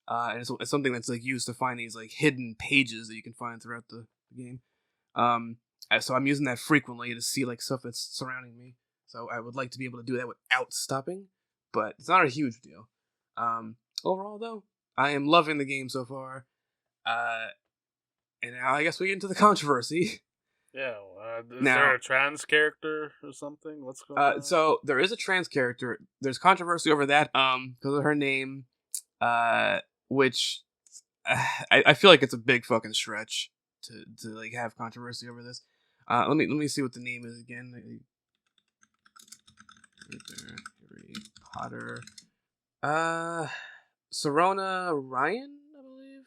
and it's something that's like used to find these like hidden pages that you can find throughout the game. So I'm using that frequently to see like stuff that's surrounding me. So I would like to be able to do that without stopping, but it's not a huge deal. Overall though, I am loving the game so far. And now I guess we get into the controversy. Yeah, is there a trans character or something? What's going on? So there is a trans character. There's controversy over that, because of her name, which I feel like it's a big fucking stretch to like have controversy over this. Let me see what the name is again. Harry Potter. Serona Ryan, I believe.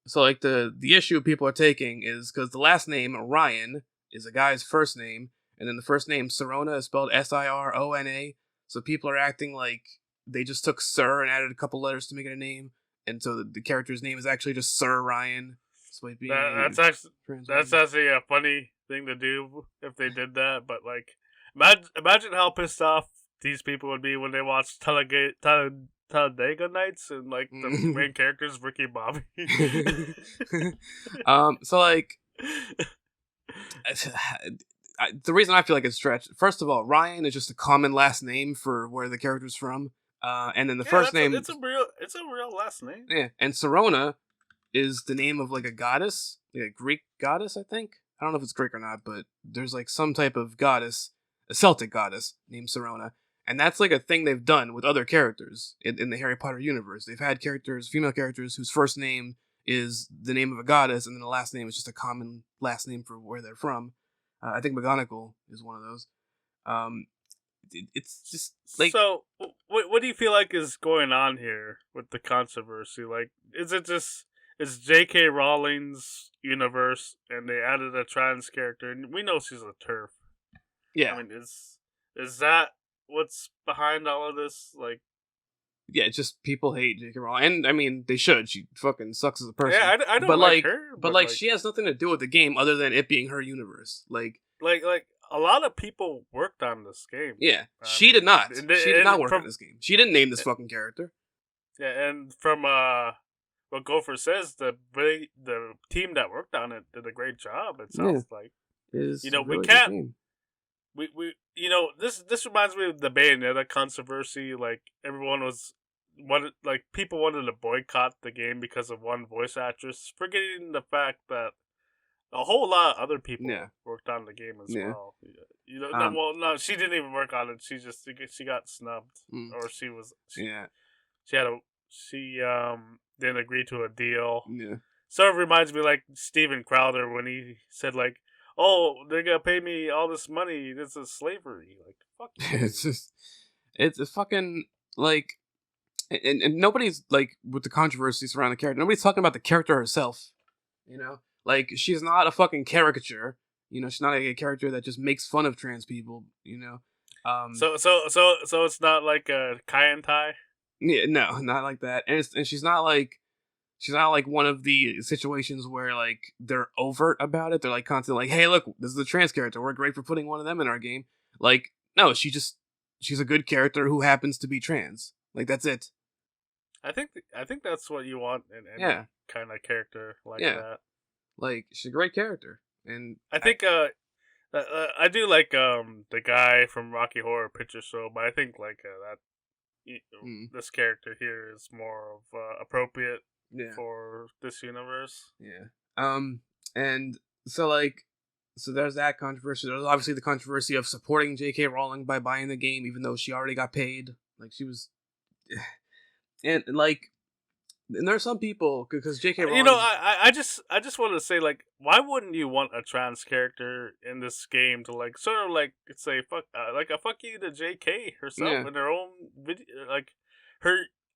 So like the issue people are taking is because the last name Ryan is a guy's first name, and then the first name Sirona is spelled Sirona. So people are acting like they just took Sir and added a couple letters to make it a name, and so the character's name is actually just Sir Ryan. That's actually a funny thing to do if they did that. But like, imagine how pissed off these people would be when they watch Talladega Nights and like the main character's Ricky Bobby. So like. The reason I feel like it's stretched, first of all, Ryan is just a common last name for where the character's from, and then the first name it's a real last name. Yeah, and Sirona is the name of like a goddess, like a Greek goddess, I think. I don't know if it's Greek or not, but there's like some type of goddess, a Celtic goddess named Sirona, and that's like a thing they've done with other characters in the Harry Potter universe. They've had female characters whose first name is the name of a goddess, and then the last name is just a common last name for where they're from. I think McGonagall is one of those. It's just like, so. What do you feel like is going on here with the controversy? Like, is it just it's J.K. Rowling's universe, and they added a trans character, and we know she's a TERF. yeah, I mean, is that what's behind all of this? Like, yeah, it's just people hate J.K. Rowling, and I mean they should. She fucking sucks as a person. yeah, I don't but like her, but like she has nothing to do with the game other than it being her universe. Like a lot of people worked on this game. yeah, she did not. She did not work from, on this game. She didn't name this fucking character. Yeah, and from what Gopher says, the team that worked on it did a great job. It sounds like It's we can't. We this reminds me of the Bayonetta controversy. Like everyone was people wanted to boycott the game because of one voice actress, forgetting the fact that a whole lot of other people worked on the game as well. No, she didn't even work on it. She got snubbed, or she didn't agree to a deal. Yeah, sort of reminds me like Steven Crowder when he said like, "Oh, they're gonna pay me all this money. This is slavery." Like, fuck you. it's a fucking like, and nobody's like with the controversy surrounding the character. Nobody's talking about the character herself. Like she's not a fucking caricature. She's not a character that just makes fun of trans people. So it's not like a Kai and Tai. Yeah, no, not like that. And she's not like one of the situations where like they're overt about it. They're like constantly like, "Hey, look, this is a trans character. We're great for putting one of them in our game." Like, no, she's a good character who happens to be trans. Like that's it. I think that's what you want in any kind of character like that. Like she's a great character, and I think I do like the guy from Rocky Horror Picture Show, but I think like this character here is more of appropriate for this universe. Yeah. And so there's that controversy. There's obviously the controversy of supporting J.K. Rowling by buying the game, even though she already got paid. Like she was, and there's some people because J.K. Rowling. I just want to say like, why wouldn't you want a trans character in this game to like sort of like say fuck like a fuck you to J.K. herself in her own video, like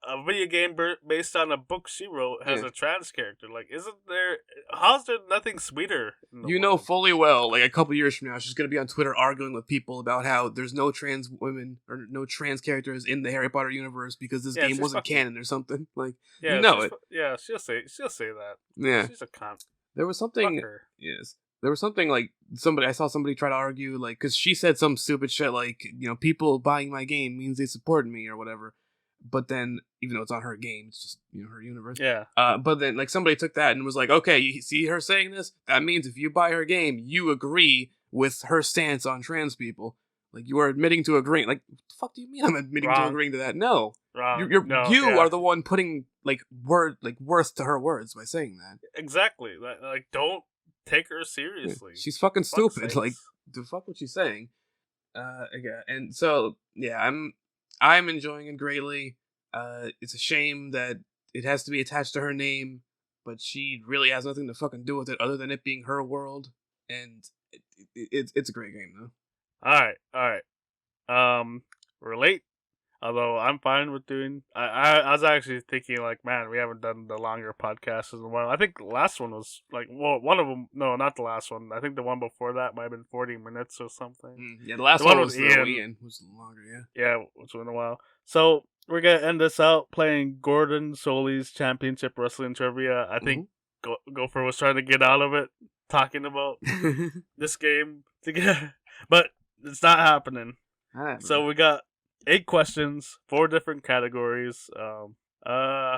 a video game based on a book she wrote has a trans character. Like, isn't there? How's there nothing sweeter? Know fully well, like a couple years from now, she's gonna be on Twitter arguing with people about how there's no trans women or no trans characters in the Harry Potter universe because this game wasn't canon or something. Like, she'll say that. Yeah, she's a cunt. There was something. Yes. There was something like I saw somebody try to argue like because she said some stupid shit like people buying my game means they support me or whatever. But then, even though it's not her game, it's just, her universe. Yeah. But then, like, somebody took that and was like, okay, you see her saying this? That means if you buy her game, you agree with her stance on trans people. Like, you are admitting to agreeing. Like, what the fuck do you mean I'm admitting to agreeing to that? No. Wrong. You are the one putting, worth to her words by saying that. Exactly. Like, don't take her seriously. Yeah. She's fucking stupid. Like, the fuck what she's saying. Again. And so, yeah, I'm enjoying it greatly. It's a shame that it has to be attached to her name, but she really has nothing to fucking do with it other than it being her world. And it's a great game, though. All right. We're late. Although I'm fine with doing. I was actually thinking like, man, we haven't done the longer podcasts in a while. I think the last one was like, well, one of them. No, not the last one. I think the one before that might have been 40 minutes or something. Yeah, the last one was Ian. It was longer. Yeah, it's been a while. So we're gonna end this out playing Gordon Soley's Championship Wrestling Trivia. I think Gopher was trying to get out of it, talking about this game together, but it's not happening. So we got 8 questions, 4 different categories. How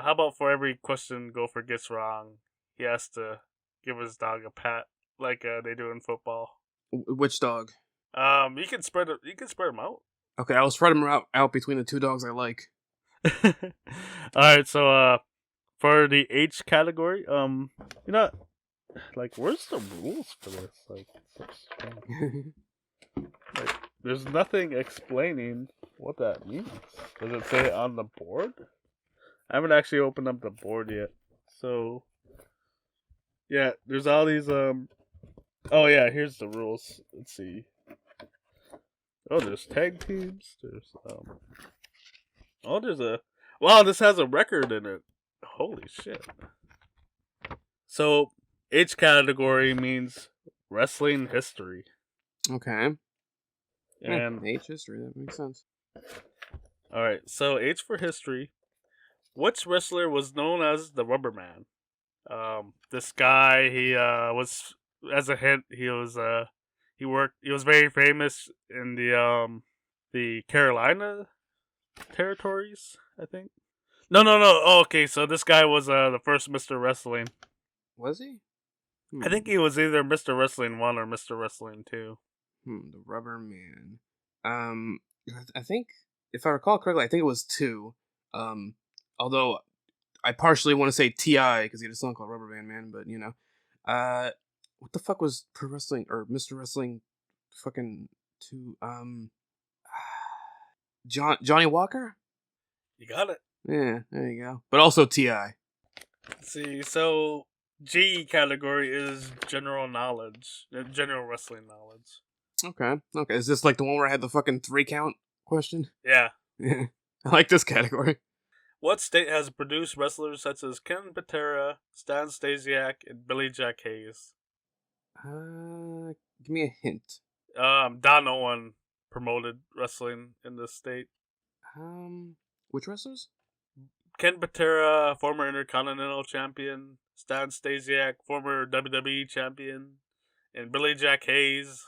about for every question Gopher gets wrong, he has to give his dog a pat like they do in football. Which dog? You can spread them out. Okay, I'll spread them out between the 2 dogs I like. All right, so for the H category, like, where's the rules for this? Like, there's nothing explaining what that means. Does it say it on the board? I haven't actually opened up the board yet. So, Yeah, there's all these oh yeah, here's the rules. Let's see. Oh, there's tag teams. There's oh, there's a wow. This has a record in it. Holy shit! So H category means wrestling history, Okay. and H history. That makes sense. all right. So H for history. Which wrestler was known as the Rubber Man? This guy, he was as a hint. He was very famous in the Carolina territories, I think. No, no, no. Oh, okay, so this guy was the first Mr. Wrestling. Was he? I think he was either Mr. Wrestling 1 or Mr. Wrestling 2. The Rubber Man. Um, I think if I recall correctly, I think it was 2. Although I partially want to say Ti because he had a song called Rubber Band Man, but what the fuck was Pro Wrestling or Mr. Wrestling, fucking 2? Johnny Walker. You got it. Yeah, there you go. But also Ti. Let's see, so G category is general knowledge, general wrestling knowledge. Okay. Is this like the one where I had the fucking 3 count question? Yeah. Yeah, I like this category. What state has produced wrestlers such as Ken Patera, Stan Stasiak, and Billy Jack Hayes? Give me a hint. Don Owen promoted wrestling in this state. Which wrestlers? Ken Patera, former Intercontinental Champion. Stan Stasiak, former WWE Champion. And Billy Jack Hayes,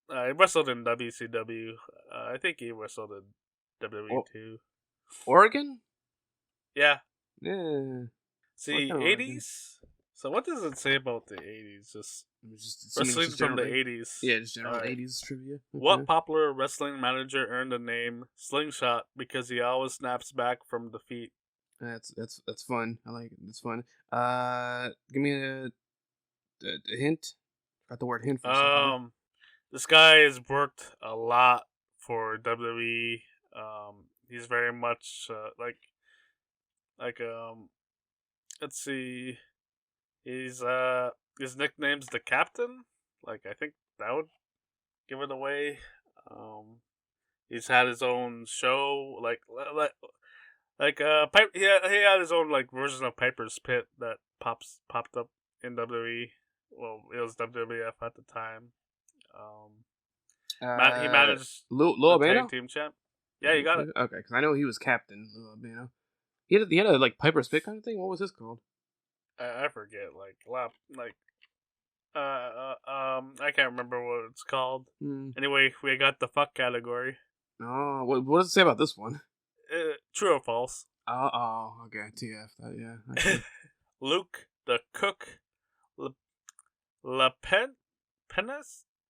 he wrestled in WCW. I think he wrestled in WWE too. Oregon? Yeah. Yeah. See, 80s? So what does it say about the 80s? Just wrestling from the 80s. Yeah, just general 80s trivia. Okay. What popular wrestling manager earned the name Slingshot because he always snaps back from defeat? That's fun. I like it. It's fun. Give me a hint. Got the word hint for a second. This guy has worked a lot for WWE. He's very much let's see. He's his nickname's the Captain. Like I think that would give it away. He's had his own show, he had his own like version of Piper's Pit that popped up in WWE. Well, it was WWF at the time. He managed Lou the Albano? tag team champ. Yeah, you got it. Okay, because I know he was captain. Lou Albano. He had a like Piper's Pit kind of thing. What was this called? I forget. I can't remember what it's called. Anyway, we got the fuck category. Oh, what does it say about this one? True or false? Oh, okay. TF. Yeah. Luke the Cook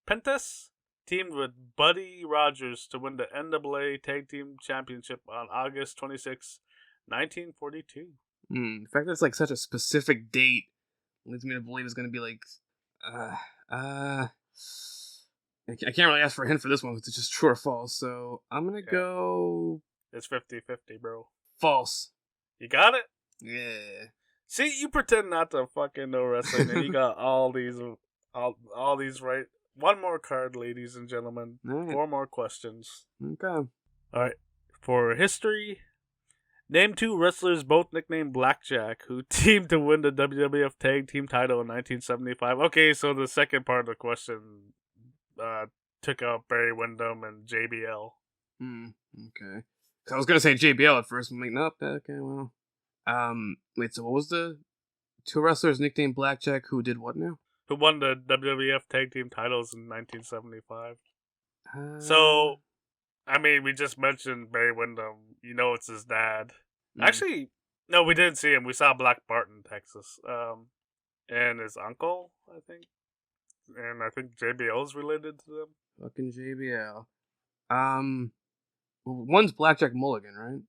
Pentas teamed with Buddy Rogers to win the NAA Tag Team Championship on August 26, 1942. The fact that it's like such a specific date leads me to believe it's going to be like, I can't really ask for a hint for this one because it's just true or false. So I'm going to go. It's 50-50, bro. False. You got it? Yeah. See, you pretend not to fucking know wrestling, and you got all these right. One more card, ladies and gentlemen. Right. 4 more questions. Okay. All right. For history, name 2 wrestlers, both nicknamed Blackjack, who teamed to win the WWF Tag Team title in 1975. Okay, so the second part of the question took out Barry Windham and JBL. Okay. I was gonna say JBL at first. I'm like, nope. Okay, well. Wait. So what was the 2 wrestlers nicknamed Blackjack who did what now? Who won the WWF Tag Team titles in 1975? So, I mean, we just mentioned Barry Windham. You know, it's his dad. Actually, no, we didn't see him. We saw Black Bart in Texas. And his uncle, I think. And I think JBL is related to them. Fucking JBL. One's Blackjack Mulligan, right?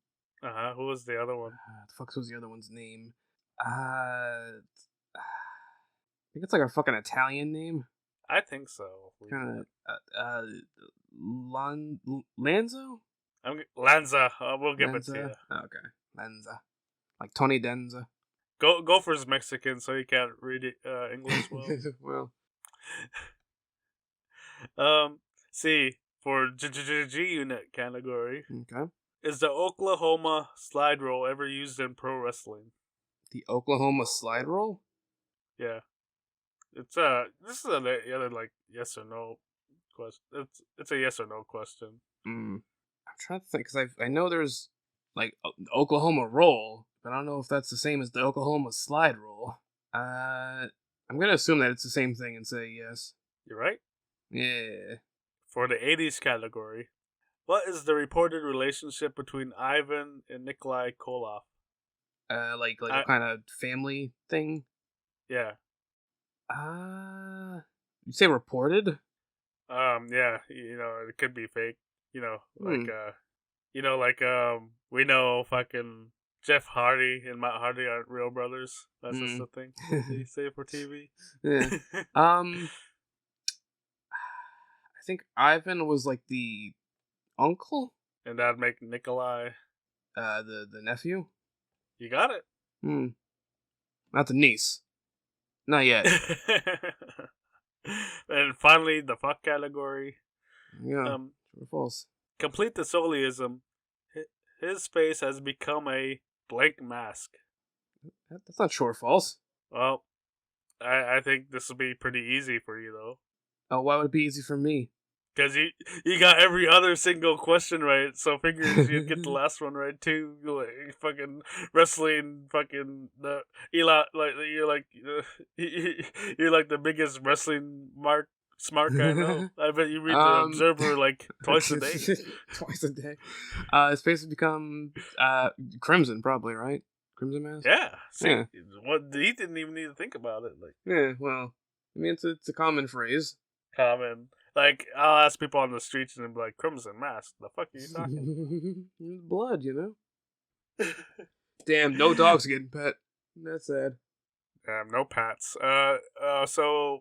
Who was the other one? The fuck was the other one's name? I think it's like a fucking Italian name. I think so. Kind of Lanzo? Lanza. We'll give it to you. Okay, Lanza. Like Tony Danza. Gopher's Mexican, so he can't read English well. Well, C, for G unit category, okay. is the Oklahoma slide roll ever used in pro wrestling? The Oklahoma slide roll? Yeah. It's this is the other like yes or no question. It's a yes or no question. I'm trying to think, because I know there's, like, the Oklahoma roll, but I don't know if that's the same as the Oklahoma slide roll. I'm going to assume that it's the same thing and say yes. You're right. Yeah. For the 80s category, what is the reported relationship between Ivan and Nikolai Koloff? Like a kind of family thing? Yeah. You say reported? Yeah, it could be fake. We know fucking Jeff Hardy and Matt Hardy aren't real brothers. That's just the thing they say for TV. Yeah. I think Ivan was like the uncle? And that'd make Nikolai. The nephew? You got it. Not the niece. Not yet. And finally, the fuck category. Yeah. True or false? Complete the Solism. His face has become a blank mask. That's not true or false. Well, I think this will be pretty easy for you, though. Oh, why would it be easy for me? Because you got every other single question right, so figures you'd get the last one right too. Like fucking wrestling, fucking the Eli, like you're like the biggest wrestling smart guy I know. I bet you read the Observer like twice a day. Twice a day. His face has become crimson, probably, right? Crimson mask. Yeah. See, yeah. He didn't even need to think about it. Like, yeah. Well, I mean, it's a common phrase. Common. Like, I'll ask people on the streets and they'll be like, Crimson Mask, the fuck are you talking about? Blood, you know? Damn, no dogs getting pet. That's sad. Damn, no pats. So,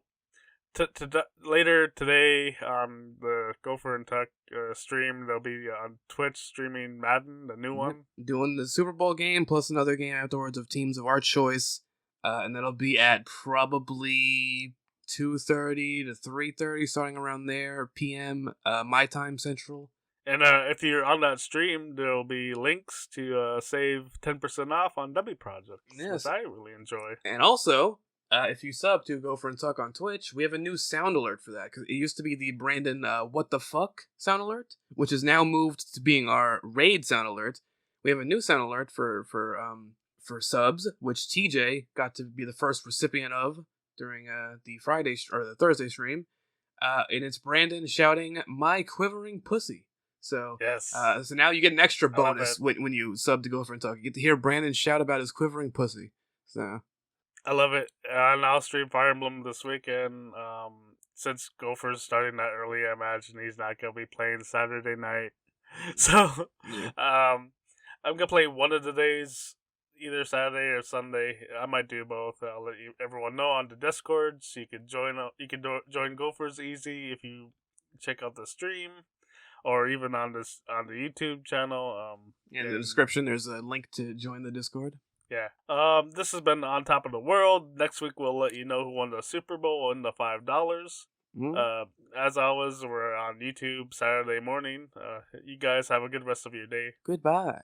later today on the Gopher and Tuck stream, they'll be on Twitch streaming Madden, the new one. Doing the Super Bowl game, plus another game afterwards of teams of our choice. And that'll be at probably 2:30 to 3:30, starting around there, PM, my time central. And if you're on that stream, there'll be links to save 10% off on W projects, which I really enjoy. And also, if you sub to Gopher and Tuck on Twitch, we have a new sound alert for that, because it used to be the Brandon what the fuck sound alert, which has now moved to being our raid sound alert. We have a new sound alert for subs, which TJ got to be the first recipient of during the Friday or the Thursday stream, and it's Brandon shouting "My quivering pussy." So yes, so now you get an extra bonus when you sub to Gopher and Tuck. You get to hear Brandon shout about his quivering pussy. So I love it. And I'll stream Fire Emblem this weekend. Since Gopher's starting that early, I imagine he's not gonna be playing Saturday night. So I'm gonna play one of the days. Either Saturday or Sunday. I might do both. I'll let everyone know on the Discord, so you can join. You can join Gophers easy if you check out the stream, or even on the YouTube channel. In the description, there's a link to join the Discord. Yeah. This has been On Top of the World. Next week we'll let you know who won the Super Bowl and the $5. As always, we're on YouTube Saturday morning. You guys have a good rest of your day. Goodbye.